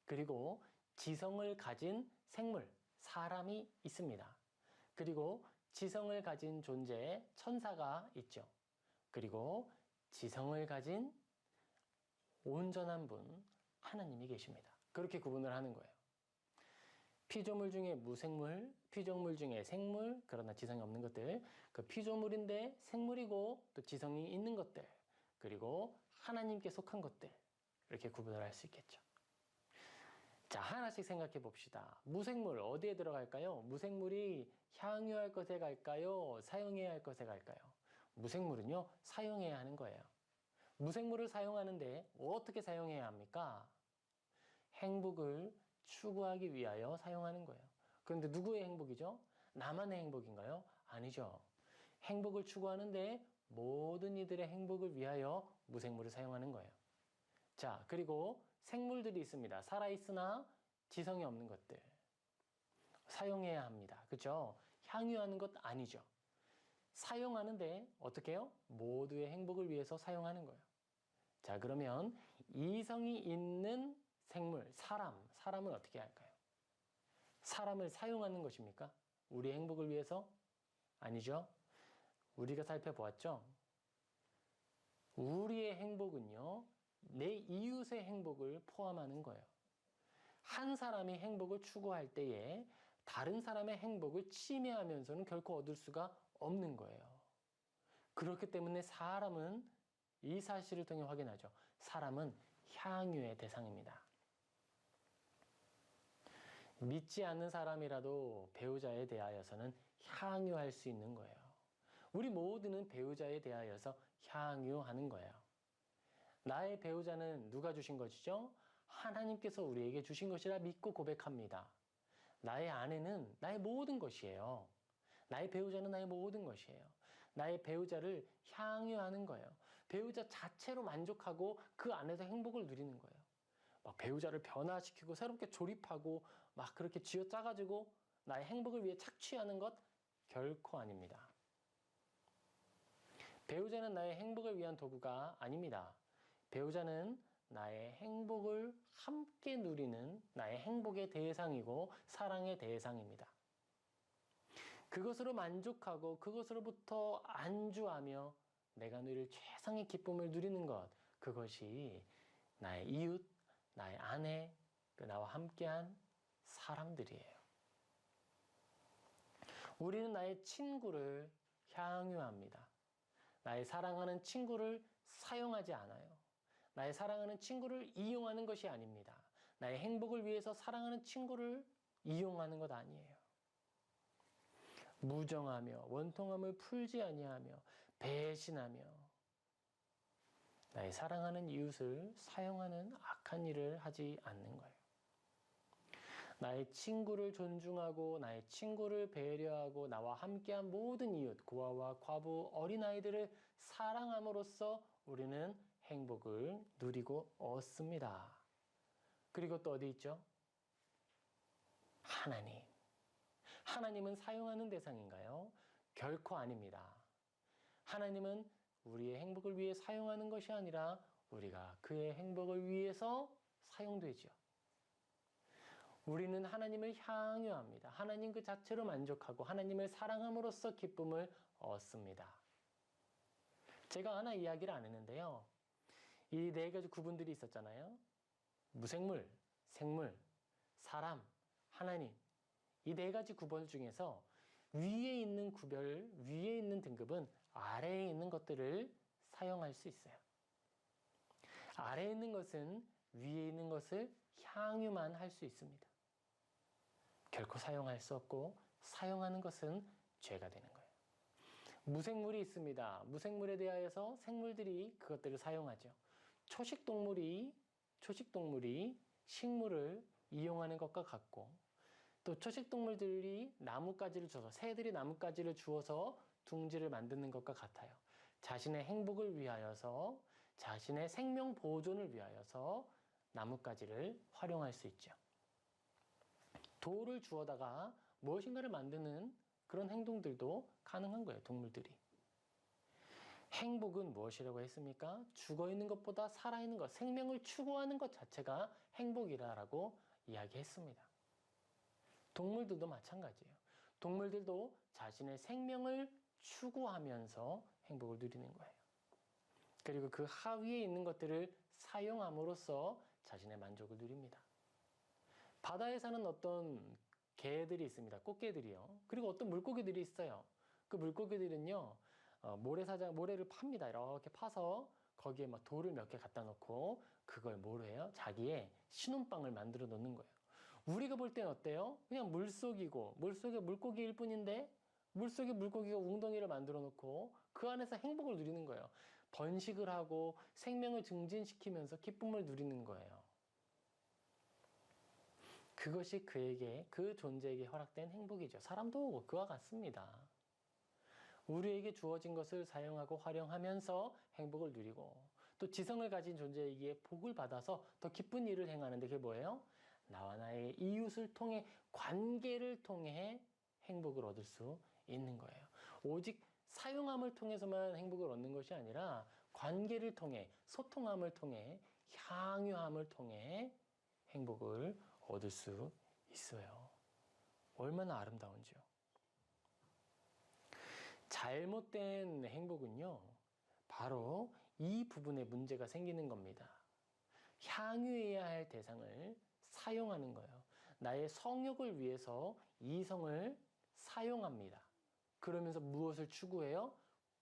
그리고 지성을 가진 생물, 사람이 있습니다. 그리고 지성을 가진 존재, 천사가 있죠. 그리고 지성을 가진 온전한 분, 하나님이 계십니다. 그렇게 구분을 하는 거예요. 피조물 중에 무생물, 피조물 중에 생물, 그러나 지성이 없는 것들, 그 피조물인데 생물이고 또 지성이 있는 것들, 그리고 하나님께 속한 것들, 이렇게 구분을 할 수 있겠죠. 자, 하나씩 생각해 봅시다. 무생물 어디에 들어갈까요? 무생물이 향유할 것에 갈까요? 사용해야 할 것에 갈까요? 무생물은요, 사용해야 하는 거예요. 무생물을 사용하는데 어떻게 사용해야 합니까? 행복을 추구하기 위하여 사용하는 거예요. 그런데 누구의 행복이죠? 나만의 행복인가요? 아니죠. 행복을 추구하는데 모든 이들의 행복을 위하여 무생물을 사용하는 거예요. 자, 그리고 생물들이 있습니다. 살아있으나 지성이 없는 것들. 사용해야 합니다. 그렇죠? 향유하는 것 아니죠. 사용하는데 어떻게 해요? 모두의 행복을 위해서 사용하는 거예요. 자, 그러면 이성이 있는 생물, 사람은 어떻게 할까요? 사람을 사용하는 것입니까? 우리의 행복을 위해서? 아니죠. 우리가 살펴보았죠? 우리의 행복은요, 내 이웃의 행복을 포함하는 거예요. 한 사람이 행복을 추구할 때에 다른 사람의 행복을 침해하면서는 결코 얻을 수가 없는 거예요. 그렇기 때문에 사람은 이 사실을 통해 확인하죠. 사람은 향유의 대상입니다. 믿지 않는 사람이라도 배우자에 대하여서는 향유할 수 있는 거예요. 우리 모두는 배우자에 대하여서 향유하는 거예요. 나의 배우자는 누가 주신 것이죠? 하나님께서 우리에게 주신 것이라 믿고 고백합니다. 나의 아내는 나의 모든 것이에요. 나의 배우자는 나의 모든 것이에요. 나의 배우자를 향유하는 거예요. 배우자 자체로 만족하고 그 안에서 행복을 누리는 거예요. 막 배우자를 변화시키고 새롭게 조립하고 막 그렇게 쥐어짜가지고 나의 행복을 위해 착취하는 것 결코 아닙니다. 배우자는 나의 행복을 위한 도구가 아닙니다. 배우자는 나의 행복을 함께 누리는 나의 행복의 대상이고 사랑의 대상입니다. 그것으로 만족하고 그것으로부터 안주하며 내가 누릴 최상의 기쁨을 누리는 것, 그것이 나의 이웃, 나의 아내, 나와 함께한 사람들이에요. 우리는 나의 친구를 향유합니다. 나의 사랑하는 친구를 사용하지 않아요. 나의 사랑하는 친구를 이용하는 것이 아닙니다. 나의 행복을 위해서 사랑하는 친구를 이용하는 것 아니에요. 무정하며 원통함을 풀지 아니하며 배신하며 나의 사랑하는 이웃을 사용하는 악한 일을 하지 않는 거예요. 나의 친구를 존중하고 나의 친구를 배려하고 나와 함께한 모든 이웃, 고아와 과부, 어린아이들을 사랑함으로써 우리는 행복을 누리고 얻습니다. 그리고 또 어디 있죠? 하나님. 하나님은 사용하는 대상인가요? 결코 아닙니다. 하나님은 우리의 행복을 위해 사용하는 것이 아니라 우리가 그의 행복을 위해서 사용되죠. 우리는 하나님을 향유합니다. 하나님 그 자체로 만족하고 하나님을 사랑함으로써 기쁨을 얻습니다. 제가 하나 이야기를 안 했는데요. 이 네 가지 구분들이 있었잖아요. 무생물, 생물, 사람, 하나님. 이 네 가지 구분 중에서 위에 있는 구별, 위에 있는 등급은 아래에 있는 것들을 사용할 수 있어요. 아래에 있는 것은 위에 있는 것을 향유만 할 수 있습니다. 결코 사용할 수 없고 사용하는 것은 죄가 되는 거예요. 무생물이 있습니다. 무생물에 대하여서 생물들이 그것들을 사용하죠. 초식동물이 식물을 이용하는 것과 같고 또 초식동물들이 나뭇가지를 주어서 새들이 나뭇가지를 주어서 둥지를 만드는 것과 같아요. 자신의 행복을 위하여서 자신의 생명 보존을 위하여서 나뭇가지를 활용할 수 있죠. 돌을 주워다가 무엇인가를 만드는 그런 행동들도 가능한 거예요. 동물들이. 행복은 무엇이라고 했습니까? 죽어있는 것보다 살아있는 것, 생명을 추구하는 것 자체가 행복이라고 이야기했습니다. 동물들도 마찬가지예요. 동물들도 자신의 생명을 추구하면서 행복을 누리는 거예요. 그리고 그 하위에 있는 것들을 사용함으로써 자신의 만족을 누립니다. 바다에 사는 어떤 개들이 있습니다. 꽃게들이요. 그리고 어떤 물고기들이 있어요. 그 물고기들은요, 모래를 팝니다. 이렇게 파서 거기에 막 돌을 몇 개 갖다 놓고 그걸 뭐로 해요? 자기의 신혼방을 만들어 놓는 거예요. 우리가 볼 땐 어때요? 그냥 물속이고 물속에 물고기일 뿐인데 물속에 물고기가 웅덩이를 만들어 놓고 그 안에서 행복을 누리는 거예요. 번식을 하고 생명을 증진시키면서 기쁨을 누리는 거예요. 그것이 그 존재에게 허락된 행복이죠. 사람도 그와 같습니다. 우리에게 주어진 것을 사용하고 활용하면서 행복을 누리고 또 지성을 가진 존재에게 복을 받아서 더 기쁜 일을 행하는데 그게 뭐예요? 나와 나의 이웃을 통해 관계를 통해 행복을 얻을 수 있는 거예요. 오직 사용함을 통해서만 행복을 얻는 것이 아니라 관계를 통해 소통함을 통해 향유함을 통해 행복을 얻을 수 있어요. 얼마나 아름다운지요. 잘못된 행복은요, 바로 이 부분에 문제가 생기는 겁니다. 향유해야 할 대상을 사용하는 거예요. 나의 성욕을 위해서 이성을 사용합니다. 그러면서 무엇을 추구해요?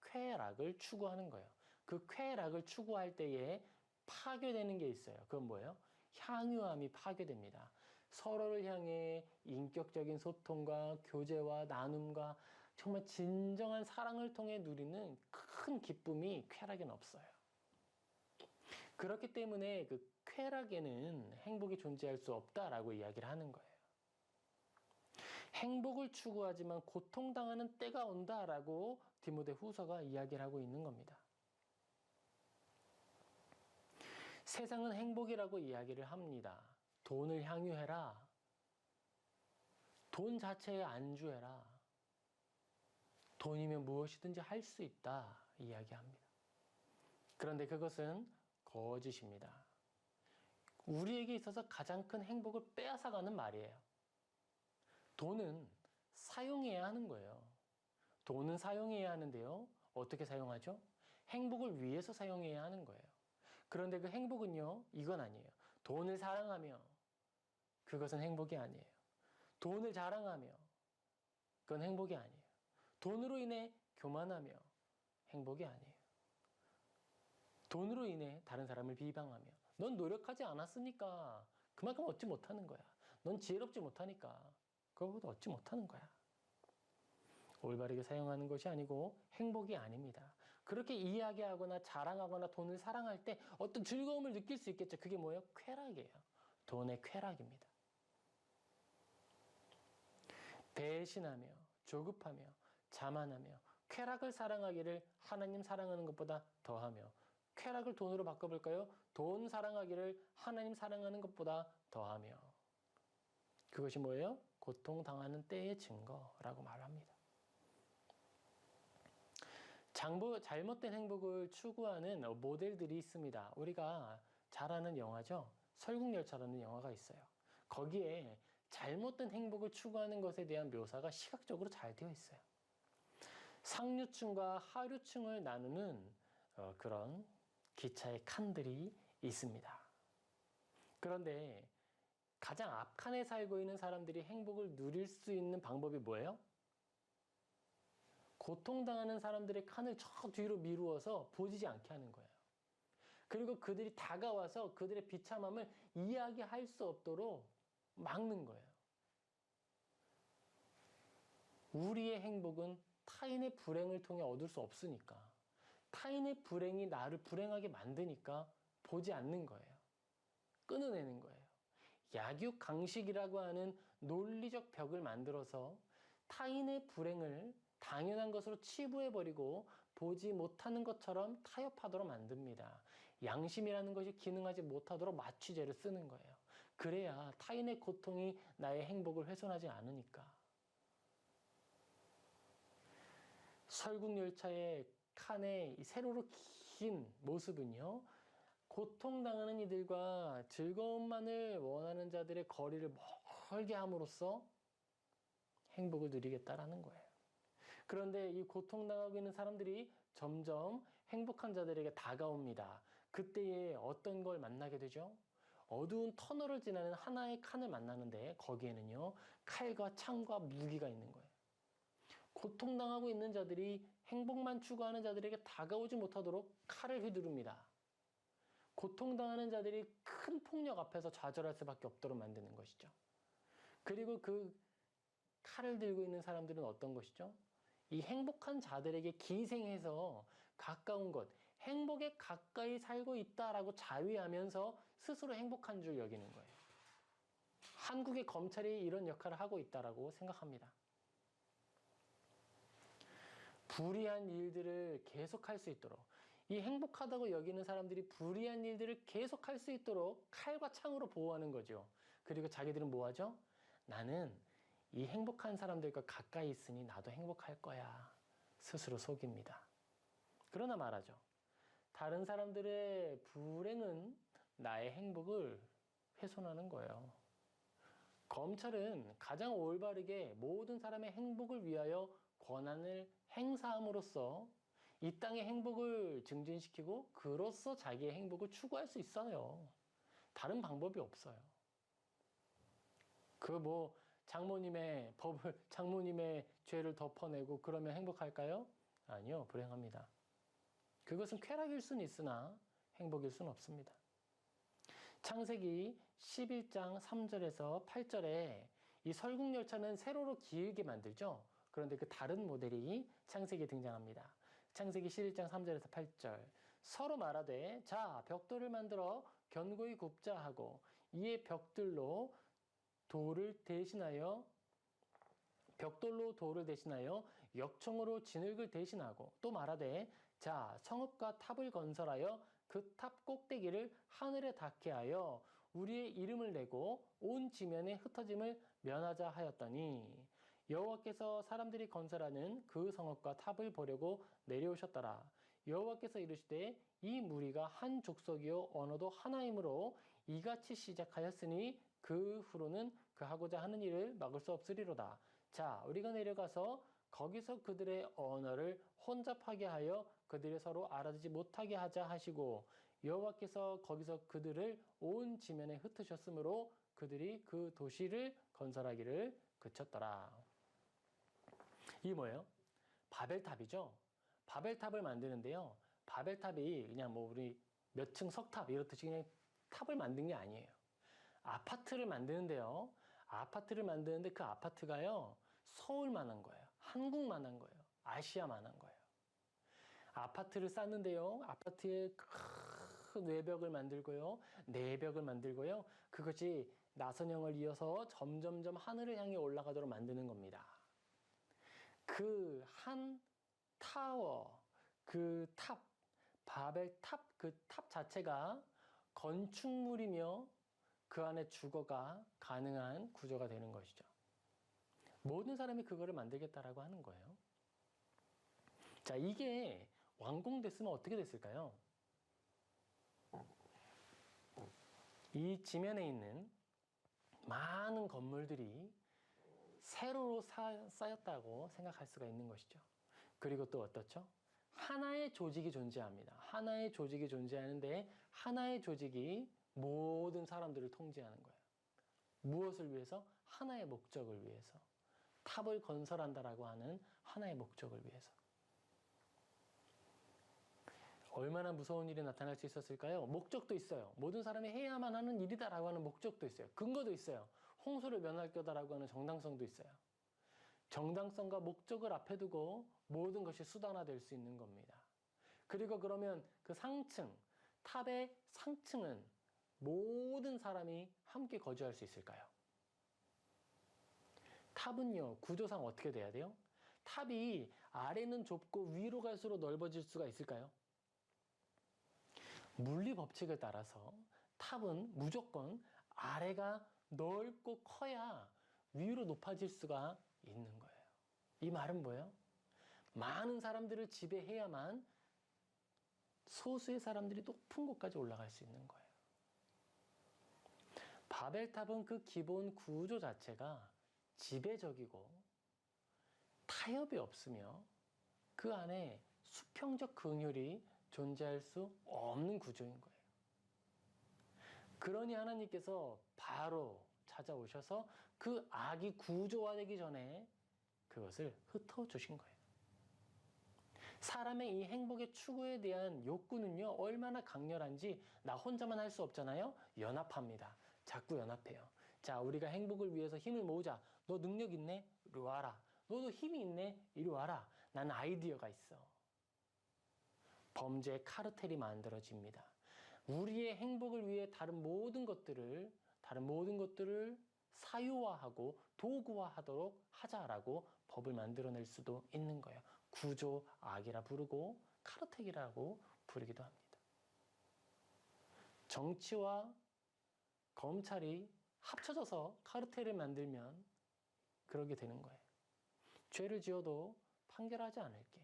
쾌락을 추구하는 거예요. 그 쾌락을 추구할 때에 파괴되는 게 있어요. 그건 뭐예요? 향유함이 파괴됩니다. 서로를 향해 인격적인 소통과 교제와 나눔과 정말 진정한 사랑을 통해 누리는 큰 기쁨이 쾌락에는 없어요. 그렇기 때문에 그 쾌락에는 행복이 존재할 수 없다라고 이야기를 하는 거예요. 행복을 추구하지만 고통당하는 때가 온다라고 디모데후서가 이야기를 하고 있는 겁니다. 세상은 행복이라고 이야기를 합니다. 돈을 향유해라. 돈 자체에 안주해라. 돈이면 무엇이든지 할 수 있다 이야기합니다. 그런데 그것은 거짓입니다. 우리에게 있어서 가장 큰 행복을 빼앗아가는 말이에요. 돈은 사용해야 하는 거예요. 돈은 사용해야 하는데요. 어떻게 사용하죠? 행복을 위해서 사용해야 하는 거예요. 그런데 그 행복은요, 이건 아니에요. 돈을 사랑하며 그것은 행복이 아니에요. 돈을 자랑하며 그건 행복이 아니에요. 돈으로 인해 교만하며 행복이 아니에요. 돈으로 인해 다른 사람을 비방하며 넌 노력하지 않았으니까 그만큼 얻지 못하는 거야. 넌 지혜롭지 못하니까 그거보다 얻지 못하는 거야. 올바르게 사용하는 것이 아니고 행복이 아닙니다. 그렇게 이야기하거나 자랑하거나 돈을 사랑할 때 어떤 즐거움을 느낄 수 있겠죠. 그게 뭐예요? 쾌락이에요. 돈의 쾌락입니다. 배신하며 조급하며 자만하며 쾌락을 사랑하기를 하나님 사랑하는 것보다 더하며 쾌락을 돈으로 바꿔볼까요? 돈 사랑하기를 하나님 사랑하는 것보다 더하며 그것이 뭐예요? 고통당하는 때의 증거라고 말합니다. 잘못된 행복을 추구하는 모델들이 있습니다. 우리가 잘 아는 영화죠. 설국열차라는 영화가 있어요. 거기에 잘못된 행복을 추구하는 것에 대한 묘사가 시각적으로 잘 되어 있어요. 상류층과 하류층을 나누는 그런 기차의 칸들이 있습니다. 그런데 가장 앞칸에 살고 있는 사람들이 행복을 누릴 수 있는 방법이 뭐예요? 고통당하는 사람들의 칸을 저 뒤로 미루어서 보이지 않게 하는 거예요. 그리고 그들이 다가와서 그들의 비참함을 이야기할 수 없도록 막는 거예요. 우리의 행복은 타인의 불행을 통해 얻을 수 없으니까, 타인의 불행이 나를 불행하게 만드니까 보지 않는 거예요. 끊어내는 거예요. 약육강식이라고 하는 논리적 벽을 만들어서 타인의 불행을 당연한 것으로 치부해버리고 보지 못하는 것처럼 타협하도록 만듭니다. 양심이라는 것이 기능하지 못하도록 마취제를 쓰는 거예요. 그래야 타인의 고통이 나의 행복을 훼손하지 않으니까. 설국열차의 칸의 세로로 긴 모습은요, 고통당하는 이들과 즐거움만을 원하는 자들의 거리를 멀게 함으로써 행복을 누리겠다라는 거예요. 그런데 이 고통당하고 있는 사람들이 점점 행복한 자들에게 다가옵니다. 그때에 어떤 걸 만나게 되죠? 어두운 터널을 지나는 하나의 칸을 만나는데 거기에는요, 칼과 창과 무기가 있는 거예요. 고통당하고 있는 자들이 행복만 추구하는 자들에게 다가오지 못하도록 칼을 휘두릅니다. 고통당하는 자들이 큰 폭력 앞에서 좌절할 수밖에 없도록 만드는 것이죠. 그리고 그 칼을 들고 있는 사람들은 어떤 것이죠? 이 행복한 자들에게 기생해서 가까운 것, 행복에 가까이 살고 있다라고 자위하면서 스스로 행복한 줄 여기는 거예요. 한국의 검찰이 이런 역할을 하고 있다라고 생각합니다. 불의한 일들을 계속할 수 있도록, 이 행복하다고 여기는 사람들이 불의한 일들을 계속할 수 있도록 칼과 창으로 보호하는 거죠. 그리고 자기들은 뭐 하죠? 나는 이 행복한 사람들과 가까이 있으니 나도 행복할 거야. 스스로 속입니다. 그러나 말하죠. 다른 사람들의 불행은 나의 행복을 훼손하는 거예요. 검찰은 가장 올바르게 모든 사람의 행복을 위하여 권한을 행사함으로써 이 땅의 행복을 증진시키고 그로써 자기의 행복을 추구할 수 있어요. 다른 방법이 없어요. 장모님의 죄를 덮어내고 그러면 행복할까요? 아니요, 불행합니다. 그것은 쾌락일 수는 있으나 행복일 수는 없습니다. 창세기 11장 3절에서 8절에 이 설국열차는 세로로 길게 만들죠. 그런데 그 다른 모델이 창세기에 등장합니다. 창세기 11장 3절에서 8절. 서로 말하되 자 벽돌을 만들어 견고히 굽자 하고 이에 벽돌로 돌을 대신하여 역청으로 진흙을 대신하고 또 말하되 자 성읍과 탑을 건설하여 그 탑 꼭대기를 하늘에 닿게 하여 우리의 이름을 내고 온 지면에 흩어짐을 면하자 하였더니 여호와께서 사람들이 건설하는 그 성읍과 탑을 보려고 내려오셨더라. 여호와께서 이르시되 이 무리가 한 족속이요 언어도 하나이므로 이같이 시작하였으니 그 후로는 그 하고자 하는 일을 막을 수 없으리로다. 자 우리가 내려가서 거기서 그들의 언어를 혼잡하게 하여 그들이 서로 알아듣지 못하게 하자 하시고 여호와께서 거기서 그들을 온 지면에 흩으셨으므로 그들이 그 도시를 건설하기를 그쳤더라. 이게 뭐예요? 바벨탑이죠. 바벨탑을 만드는데요. 바벨탑이 그냥 뭐 우리 몇 층 석탑 이렇듯이 그냥 탑을 만든 게 아니에요. 아파트를 만드는데요. 아파트를 만드는데 그 아파트가요. 서울만한 거예요. 한국만한 거예요. 아시아만한 거예요. 아파트를 쌓는데요. 아파트에 큰 외벽을 만들고요. 내벽을 만들고요. 그것이 나선형을 이어서 점점점 하늘을 향해 올라가도록 만드는 겁니다. 그 한 타워, 그 탑, 바벨탑, 그 탑 자체가 건축물이며 그 안에 주거가 가능한 구조가 되는 것이죠. 모든 사람이 그거를 만들겠다라고 하는 거예요. 자, 이게 완공됐으면 어떻게 됐을까요? 이 지면에 있는 많은 건물들이 세로로 쌓였다고 생각할 수가 있는 것이죠. 그리고 또 어떻죠? 하나의 조직이 존재합니다. 하나의 조직이 존재하는데 하나의 조직이 모든 사람들을 통제하는 거예요. 무엇을 위해서? 하나의 목적을 위해서. 탑을 건설한다라고 하는 하나의 목적을 위해서. 얼마나 무서운 일이 나타날 수 있었을까요? 목적도 있어요. 모든 사람이 해야만 하는 일이다라고 하는 목적도 있어요. 근거도 있어요. 홍수를 면할 거다라고 하는 정당성도 있어요. 정당성과 목적을 앞에 두고 모든 것이 수단화될 수 있는 겁니다. 그리고 그러면 그 상층, 탑의 상층은 모든 사람이 함께 거주할 수 있을까요? 탑은요, 구조상 어떻게 돼야 돼요? 탑이 아래는 좁고 위로 갈수록 넓어질 수가 있을까요? 물리 법칙을 따라서 탑은 무조건 아래가 넓고 커야 위로 높아질 수가 있는 거예요. 이 말은 뭐예요? 많은 사람들을 지배해야만 소수의 사람들이 높은 곳까지 올라갈 수 있는 거예요. 바벨탑은 그 기본 구조 자체가 지배적이고 타협이 없으며 그 안에 수평적 긍휼이 존재할 수 없는 구조인 거예요. 그러니 하나님께서 바로 찾아오셔서 그 악이 구조화되기 전에 그것을 흩어주신 거예요. 사람의 이 행복의 추구에 대한 욕구는요, 얼마나 강렬한지 나 혼자만 할 수 없잖아요? 연합합니다. 자꾸 연합해요. 자, 우리가 행복을 위해서 힘을 모으자. 너 능력 있네? 이리 와라. 너도 힘이 있네? 이리 와라. 나는 아이디어가 있어. 범죄의 카르텔이 만들어집니다. 우리의 행복을 위해 다른 모든 것들을 사유화하고 도구화하도록 하자라고 법을 만들어낼 수도 있는 거예요. 구조 악이라 부르고 카르텔이라고 부르기도 합니다. 정치와 검찰이 합쳐져서 카르텔을 만들면 그러게 되는 거예요. 죄를 지어도 판결하지 않을게.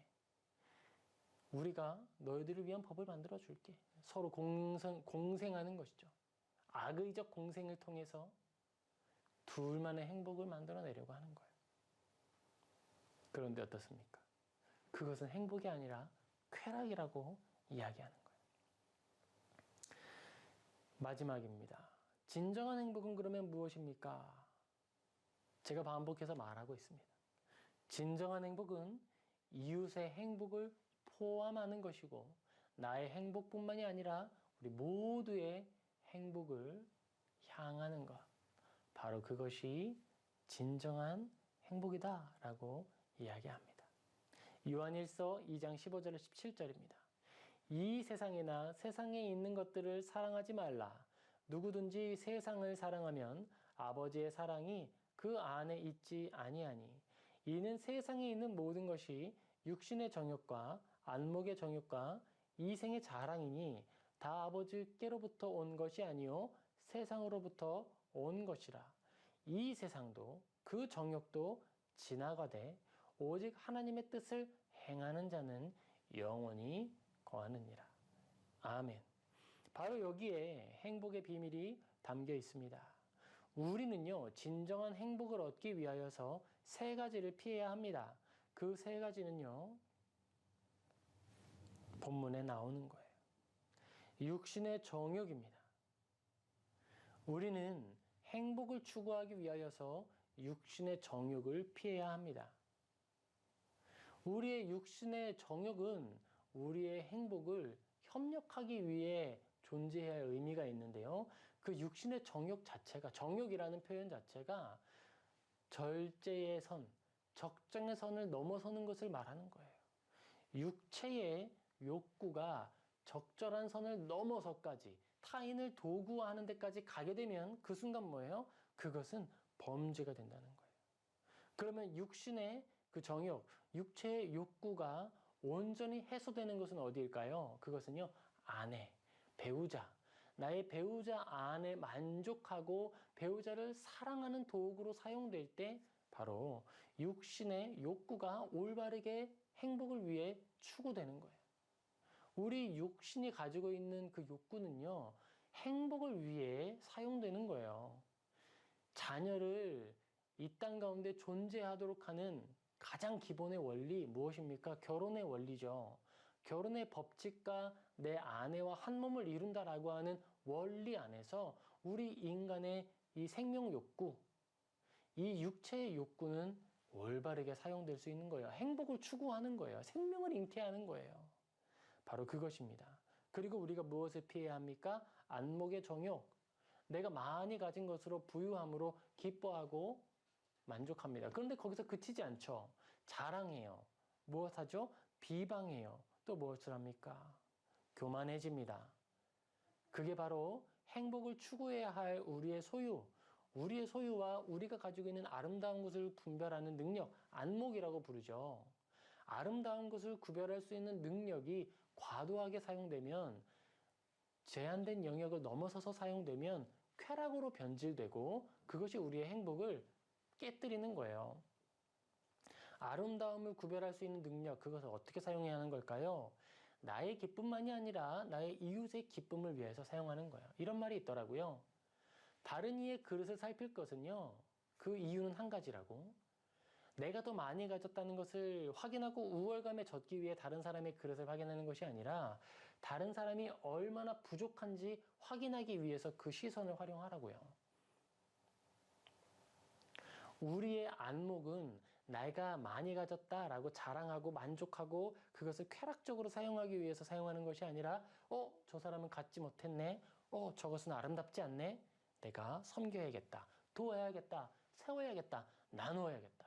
우리가 너희들을 위한 법을 만들어 줄게. 서로 공생하는 것이죠. 악의적 공생을 통해서 둘만의 행복을 만들어내려고 하는 거예요. 그런데 어떻습니까? 그것은 행복이 아니라 쾌락이라고 이야기하는 거예요. 마지막입니다. 진정한 행복은 그러면 무엇입니까? 제가 반복해서 말하고 있습니다. 진정한 행복은 이웃의 행복을 포함하는 것이고 나의 행복뿐만이 아니라 우리 모두의 행복을 향하는 것. 바로 그것이 진정한 행복이다라고 이야기합니다. 요한일서 2장 15절에 17절입니다. 이 세상이나 세상에 있는 것들을 사랑하지 말라. 누구든지 세상을 사랑하면 아버지의 사랑이 그 안에 있지 아니하니. 이는 세상에 있는 모든 것이 육신의 정욕과 안목의 정욕과 이생의 자랑이니 다 아버지께로부터 온 것이 아니요 세상으로부터 온 것이라. 이 세상도 그 정욕도 지나가되 오직 하나님의 뜻을 행하는 자는 영원히 거하느니라. 아멘. 바로 여기에 행복의 비밀이 담겨 있습니다. 우리는요, 진정한 행복을 얻기 위하여서 세 가지를 피해야 합니다. 그 세 가지는요, 본문에 나오는 거예요. 육신의 정욕입니다. 우리는 행복을 추구하기 위하여서 육신의 정욕을 피해야 합니다. 우리의 육신의 정욕은 우리의 행복을 협력하기 위해 존재해야 할 의미가 있는데요. 그 육신의 정욕 자체가, 정욕이라는 표현 자체가 절제의 선, 적정의 선을 넘어서는 것을 말하는 거예요. 육체의 욕구가 적절한 선을 넘어서까지 타인을 도구화하는 데까지 가게 되면 그 순간 뭐예요? 그것은 범죄가 된다는 거예요. 그러면 육신의 그 정욕, 육체의 욕구가 온전히 해소되는 것은 어디일까요? 그것은요, 아내, 배우자, 나의 배우자 안에 만족하고 배우자를 사랑하는 도구로 사용될 때 바로 육신의 욕구가 올바르게 행복을 위해 추구되는 거예요. 우리 육신이 가지고 있는 그 욕구는요, 행복을 위해 사용되는 거예요. 자녀를 이 땅 가운데 존재하도록 하는 가장 기본의 원리 무엇입니까? 결혼의 원리죠. 결혼의 법칙과 내 아내와 한 몸을 이룬다라고 하는 원리 안에서 우리 인간의 이 생명 욕구, 이 육체의 욕구는 올바르게 사용될 수 있는 거예요. 행복을 추구하는 거예요. 생명을 잉태하는 거예요. 바로 그것입니다. 그리고 우리가 무엇을 피해야 합니까? 안목의 정욕. 내가 많이 가진 것으로 부유함으로 기뻐하고 만족합니다. 그런데 거기서 그치지 않죠. 자랑해요. 무엇 하죠? 비방해요. 또 무엇을 합니까? 교만해집니다. 그게 바로 행복을 추구해야 할 우리의 소유, 우리의 소유와 우리가 가지고 있는 아름다운 것을 분별하는 능력, 안목이라고 부르죠. 아름다운 것을 구별할 수 있는 능력이 과도하게 사용되면, 제한된 영역을 넘어서서 사용되면 쾌락으로 변질되고 그것이 우리의 행복을 깨뜨리는 거예요. 아름다움을 구별할 수 있는 능력, 그것을 어떻게 사용해야 하는 걸까요? 나의 기쁨만이 아니라 나의 이웃의 기쁨을 위해서 사용하는 거예요. 이런 말이 있더라고요. 다른 이의 그릇을 살필 것은요, 그 이유는 한 가지라고. 내가 더 많이 가졌다는 것을 확인하고 우월감에 젖기 위해 다른 사람의 그릇을 확인하는 것이 아니라 다른 사람이 얼마나 부족한지 확인하기 위해서 그 시선을 활용하라고요. 우리의 안목은 내가 많이 가졌다라고 자랑하고 만족하고 그것을 쾌락적으로 사용하기 위해서 사용하는 것이 아니라 저 사람은 갖지 못했네. 저것은 아름답지 않네. 내가 섬겨야겠다. 도와야겠다. 세워야겠다. 나누어야겠다.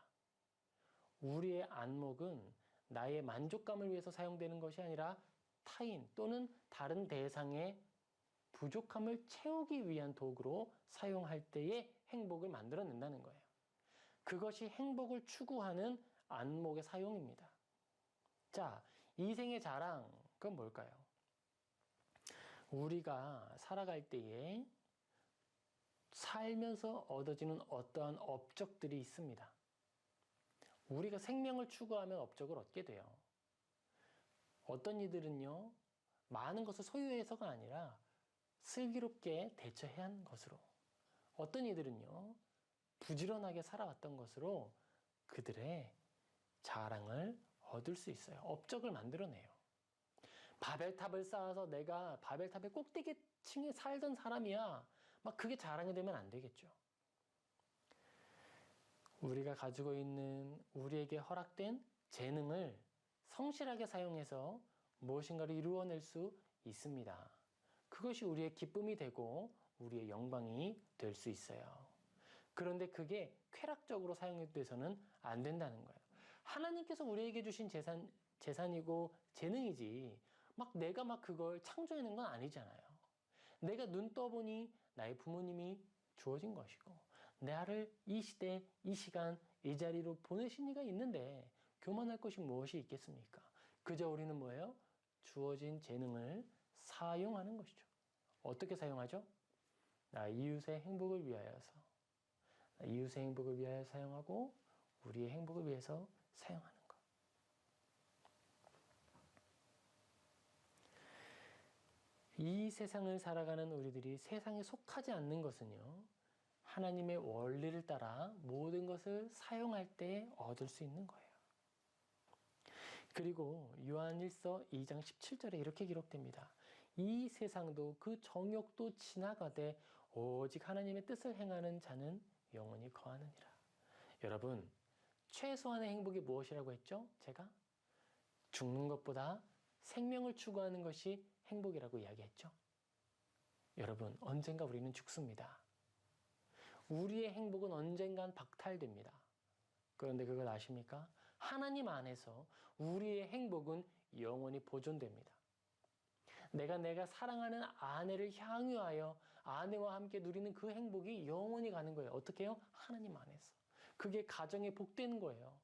우리의 안목은 나의 만족감을 위해서 사용되는 것이 아니라 타인 또는 다른 대상의 부족함을 채우기 위한 도구로 사용할 때의 행복을 만들어낸다는 거예요. 그것이 행복을 추구하는 안목의 사용입니다. 자, 이생의 자랑, 그건 뭘까요? 우리가 살아갈 때에 살면서 얻어지는 어떠한 업적들이 있습니다. 우리가 생명을 추구하면 업적을 얻게 돼요. 어떤 이들은요, 많은 것을 소유해서가 아니라 슬기롭게 대처해야 하는 것으로, 어떤 이들은요, 부지런하게 살아왔던 것으로 그들의 자랑을 얻을 수 있어요. 업적을 만들어내요. 바벨탑을 쌓아서 내가 바벨탑의 꼭대기층에 살던 사람이야. 막 그게 자랑이 되면 안 되겠죠. 우리가 가지고 있는 우리에게 허락된 재능을 성실하게 사용해서 무엇인가를 이루어낼 수 있습니다. 그것이 우리의 기쁨이 되고 우리의 영광이 될 수 있어요. 그런데 그게 쾌락적으로 사용돼서는 안 된다는 거예요. 하나님께서 우리에게 주신 재산이고 재능이지 내가 그걸 창조해낸 건 아니잖아요. 내가 눈 떠보니 나의 부모님이 주어진 것이고 나를 이 시대, 이 시간, 이 자리로 보내신 이가 있는데 교만할 것이 무엇이 있겠습니까? 그저 우리는 뭐예요? 주어진 재능을 사용하는 것이죠. 어떻게 사용하죠? 나 이웃의 행복을 위하여서, 이웃의 행복을 위하여 사용하고 우리의 행복을 위해서 사용하는 것. 이 세상을 살아가는 우리들이 세상에 속하지 않는 것은요, 하나님의 원리를 따라 모든 것을 사용할 때 얻을 수 있는 거예요. 그리고 요한 1서 2장 17절에 이렇게 기록됩니다. 이 세상도 그 정욕도 지나가되 오직 하나님의 뜻을 행하는 자는 영원히 거하느니라. 여러분, 최소한의 행복이 무엇이라고 했죠? 제가 죽는 것보다 생명을 추구하는 것이 행복이라고 이야기했죠. 여러분, 언젠가 우리는 죽습니다. 우리의 행복은 언젠간 박탈됩니다. 그런데 그걸 아십니까? 하나님 안에서 우리의 행복은 영원히 보존됩니다. 내가 사랑하는 아내를 향유하여 아내와 함께 누리는 그 행복이 영원히 가는 거예요. 어떻게 해요? 하나님 안에서. 그게 가정의 복되는 거예요.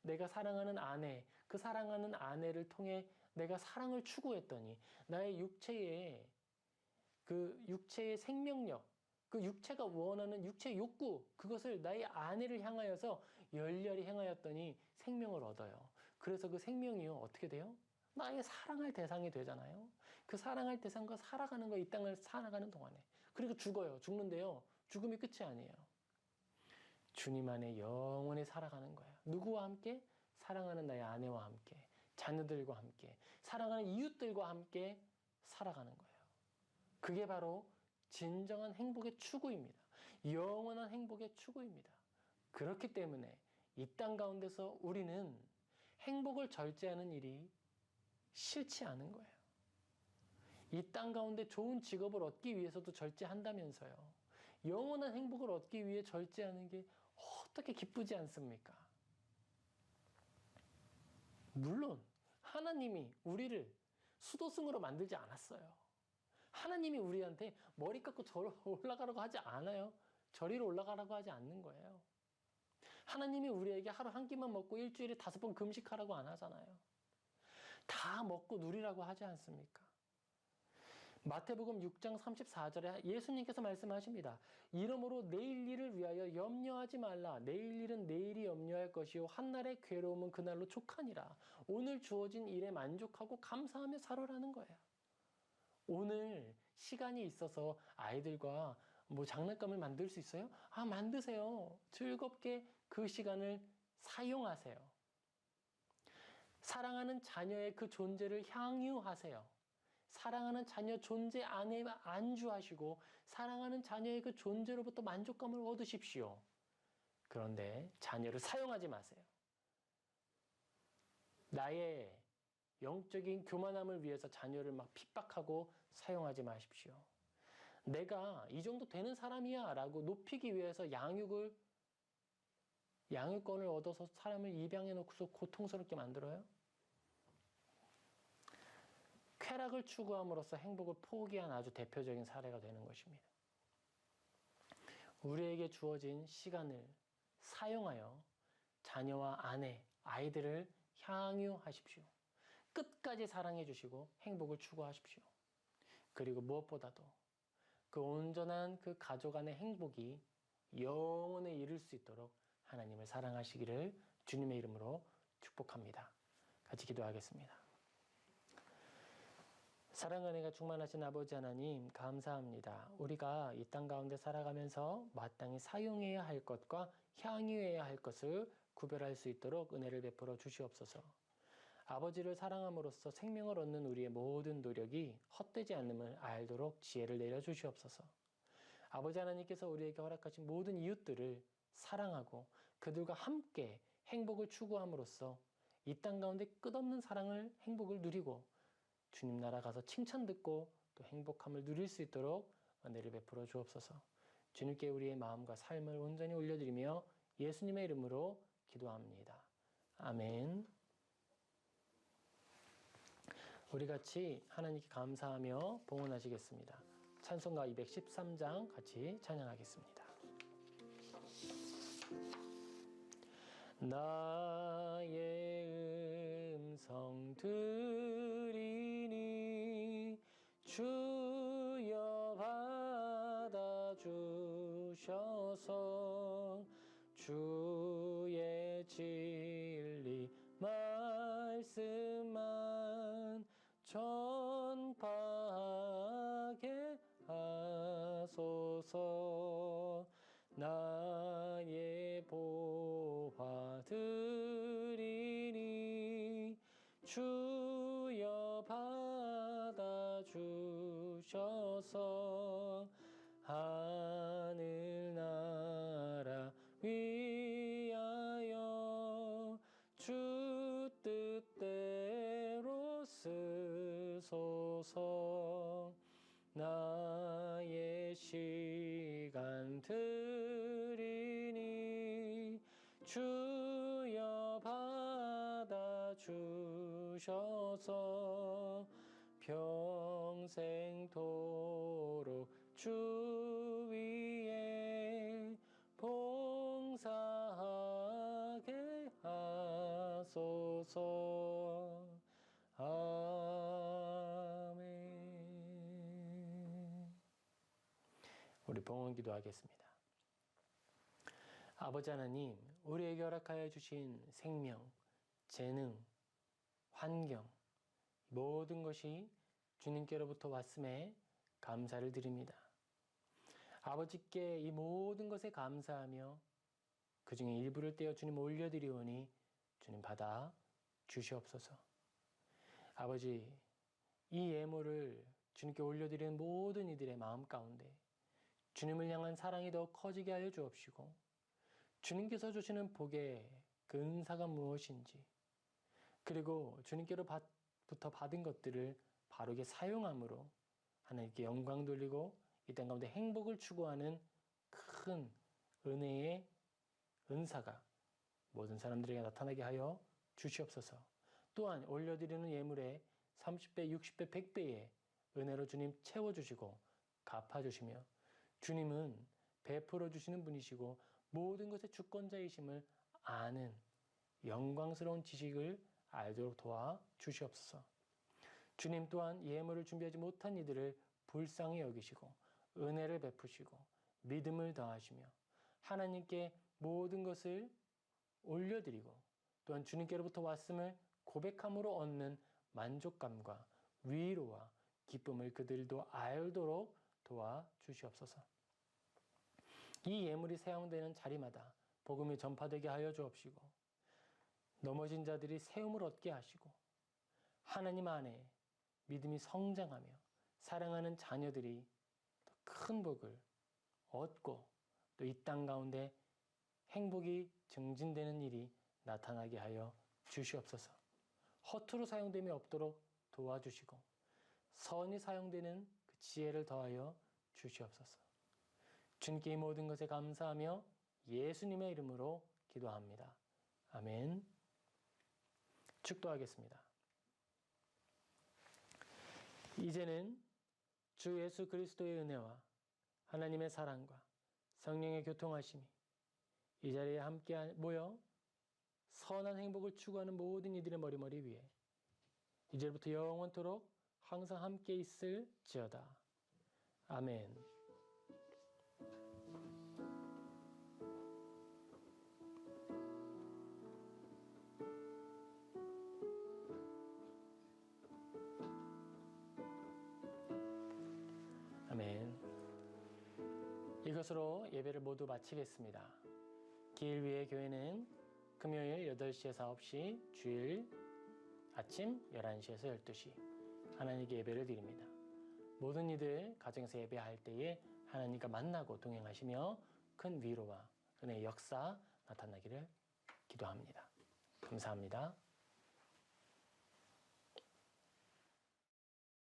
내가 사랑하는 아내, 그 사랑하는 아내를 통해 내가 사랑을 추구했더니 나의 육체의 생명력, 그 육체가 원하는 육체의 욕구, 그것을 나의 아내를 향하여서 열렬히 행하였더니 생명을 얻어요. 그래서 그 생명이요, 어떻게 돼요? 나의 사랑할 대상이 되잖아요. 그 사랑할 대상과 살아가는 거, 이 땅을 살아가는 동안에. 그리고 죽어요. 죽는데요, 죽음이 끝이 아니에요. 주님 안에 영원히 살아가는 거예요. 누구와 함께? 사랑하는 나의 아내와 함께, 자녀들과 함께, 사랑하는 이웃들과 함께 살아가는 거예요. 그게 바로 진정한 행복의 추구입니다. 영원한 행복의 추구입니다. 그렇기 때문에 이 땅 가운데서 우리는 행복을 절제하는 일이 싫지 않은 거예요. 이 땅 가운데 좋은 직업을 얻기 위해서도 절제한다면서요. 영원한 행복을 얻기 위해 절제하는 게 어떻게 기쁘지 않습니까? 물론 하나님이 우리를 수도승으로 만들지 않았어요. 하나님이 우리한테 머리 깎고 저리로 올라가라고 하지 않아요. 저리로 올라가라고 하지 않는 거예요. 하나님이 우리에게 하루 한 끼만 먹고 일주일에 5번 금식하라고 안 하잖아요. 다 먹고 누리라고 하지 않습니까? 마태복음 6장 34절에 예수님께서 말씀하십니다. 이러므로 내일 일을 위하여 염려하지 말라. 내일 일은 내일이 염려할 것이요 한날의 괴로움은 그날로 족하니라. 오늘 주어진 일에 만족하고 감사하며 살아라는 거예요. 오늘 시간이 있어서 아이들과 장난감을 만들 수 있어요? 만드세요. 즐겁게 그 시간을 사용하세요. 사랑하는 자녀의 그 존재를 향유하세요. 사랑하는 자녀 존재 안에 안주하시고 사랑하는 자녀의 그 존재로부터 만족감을 얻으십시오. 그런데 자녀를 사용하지 마세요. 나의 영적인 교만함을 위해서 자녀를 핍박하고 사용하지 마십시오. 내가 이 정도 되는 사람이야 라고 높이기 위해서 양육권을 얻어서 사람을 입양해 놓고서 고통스럽게 만들어요? 쾌락을 추구함으로써 행복을 포기한 아주 대표적인 사례가 되는 것입니다. 우리에게 주어진 시간을 사용하여 자녀와 아내, 아이들을 향유하십시오. 끝까지 사랑해 주시고 행복을 추구하십시오. 그리고 무엇보다도 그 온전한 그 가족 안의 행복이 영원에 이를 수 있도록 하나님을 사랑하시기를 주님의 이름으로 축복합니다. 같이 기도하겠습니다. 사랑 은혜가 충만하신 아버지 하나님 감사합니다. 우리가 이 땅 가운데 살아가면서 마땅히 사용해야 할 것과 향유해야 할 것을 구별할 수 있도록 은혜를 베풀어 주시옵소서. 아버지를 사랑함으로써 생명을 얻는 우리의 모든 노력이 헛되지 않음을 알도록 지혜를 내려주시옵소서. 아버지 하나님께서 우리에게 허락하신 모든 이웃들을 사랑하고 그들과 함께 행복을 추구함으로써 이 땅 가운데 끝없는 사랑을 행복을 누리고 주님 나라 가서 칭찬 듣고 또 행복함을 누릴 수 있도록 은혜를 베풀어 주옵소서. 주님께 우리의 마음과 삶을 온전히 올려드리며 예수님의 이름으로 기도합니다. 아멘. 우리 같이 하나님께 감사하며 봉헌하시겠습니다. 찬송가 213장 같이 찬양하겠습니다. 나의 음성 들으니 주여 받아주셔서 주의 진리 말씀만 전파하게 하소서. 나의 보화 드리니 주여 받아주셔서 하늘나라 위하여 주 뜻대로 쓰소서. 나의 시간 드리니 주여 받아주셔서 평생토록 주 위에 봉사하게 하소서. 아멘. 우리 봉헌 기도하겠습니다. 아버지 하나님, 우리에게 허락하여 주신 생명, 재능, 환경, 모든 것이 주님께로부터 왔음에 감사를 드립니다. 아버지께 이 모든 것에 감사하며 그 중에 일부를 떼어 주님 올려드리오니 주님 받아 주시옵소서. 아버지, 이 예물을 주님께 올려드리는 모든 이들의 마음 가운데 주님을 향한 사랑이 더 커지게 하여 주옵시고, 주님께서 주시는 복의 그 은사가 무엇인지, 그리고 주님께로부터 받은 것들을 바르게 사용함으로 하나님께 영광 돌리고 이 땅 가운데 행복을 추구하는 큰 은혜의 은사가 모든 사람들에게 나타나게 하여 주시옵소서. 또한 올려드리는 예물에 30배, 60배, 100배의 은혜로 주님 채워주시고 갚아주시며, 주님은 베풀어 주시는 분이시고 모든 것의 주권자이심을 아는 영광스러운 지식을 알도록 도와주시옵소서. 주님 또한 예물을 준비하지 못한 이들을 불쌍히 여기시고 은혜를 베푸시고 믿음을 더하시며 하나님께 모든 것을 올려드리고 또한 주님께로부터 왔음을 고백함으로 얻는 만족감과 위로와 기쁨을 그들도 알도록 도와주시옵소서. 이 예물이 사용되는 자리마다 복음이 전파되게 하여 주옵시고, 넘어진 자들이 세움을 얻게 하시고, 하나님 안에 믿음이 성장하며 사랑하는 자녀들이 더 큰 복을 얻고 또 이 땅 가운데 행복이 증진되는 일이 나타나게 하여 주시옵소서. 허투루 사용됨이 없도록 도와주시고 선이 사용되는 그 지혜를 더하여 주시옵소서. 주님께 이 모든 것에 감사하며 예수님의 이름으로 기도합니다. 아멘. 축도하겠습니다. 이제는 주 예수 그리스도의 은혜와 하나님의 사랑과 성령의 교통하심이 이 자리에 함께 모여 선한 행복을 추구하는 모든 이들의 머리 위에 이제부터 영원토록 항상 함께 있을지어다. 아멘. 아멘. 이것으로 예배를 모두 마치겠습니다. 길 위의 교회는 금요일 8시에서 9시, 주일 아침 11시에서 12시 하나님께 예배를 드립니다. 모든 이들 가정에서 예배할 때에 하나님과 만나고 동행하시며 큰 위로와 은혜의 역사 나타나기를 기도합니다. 감사합니다.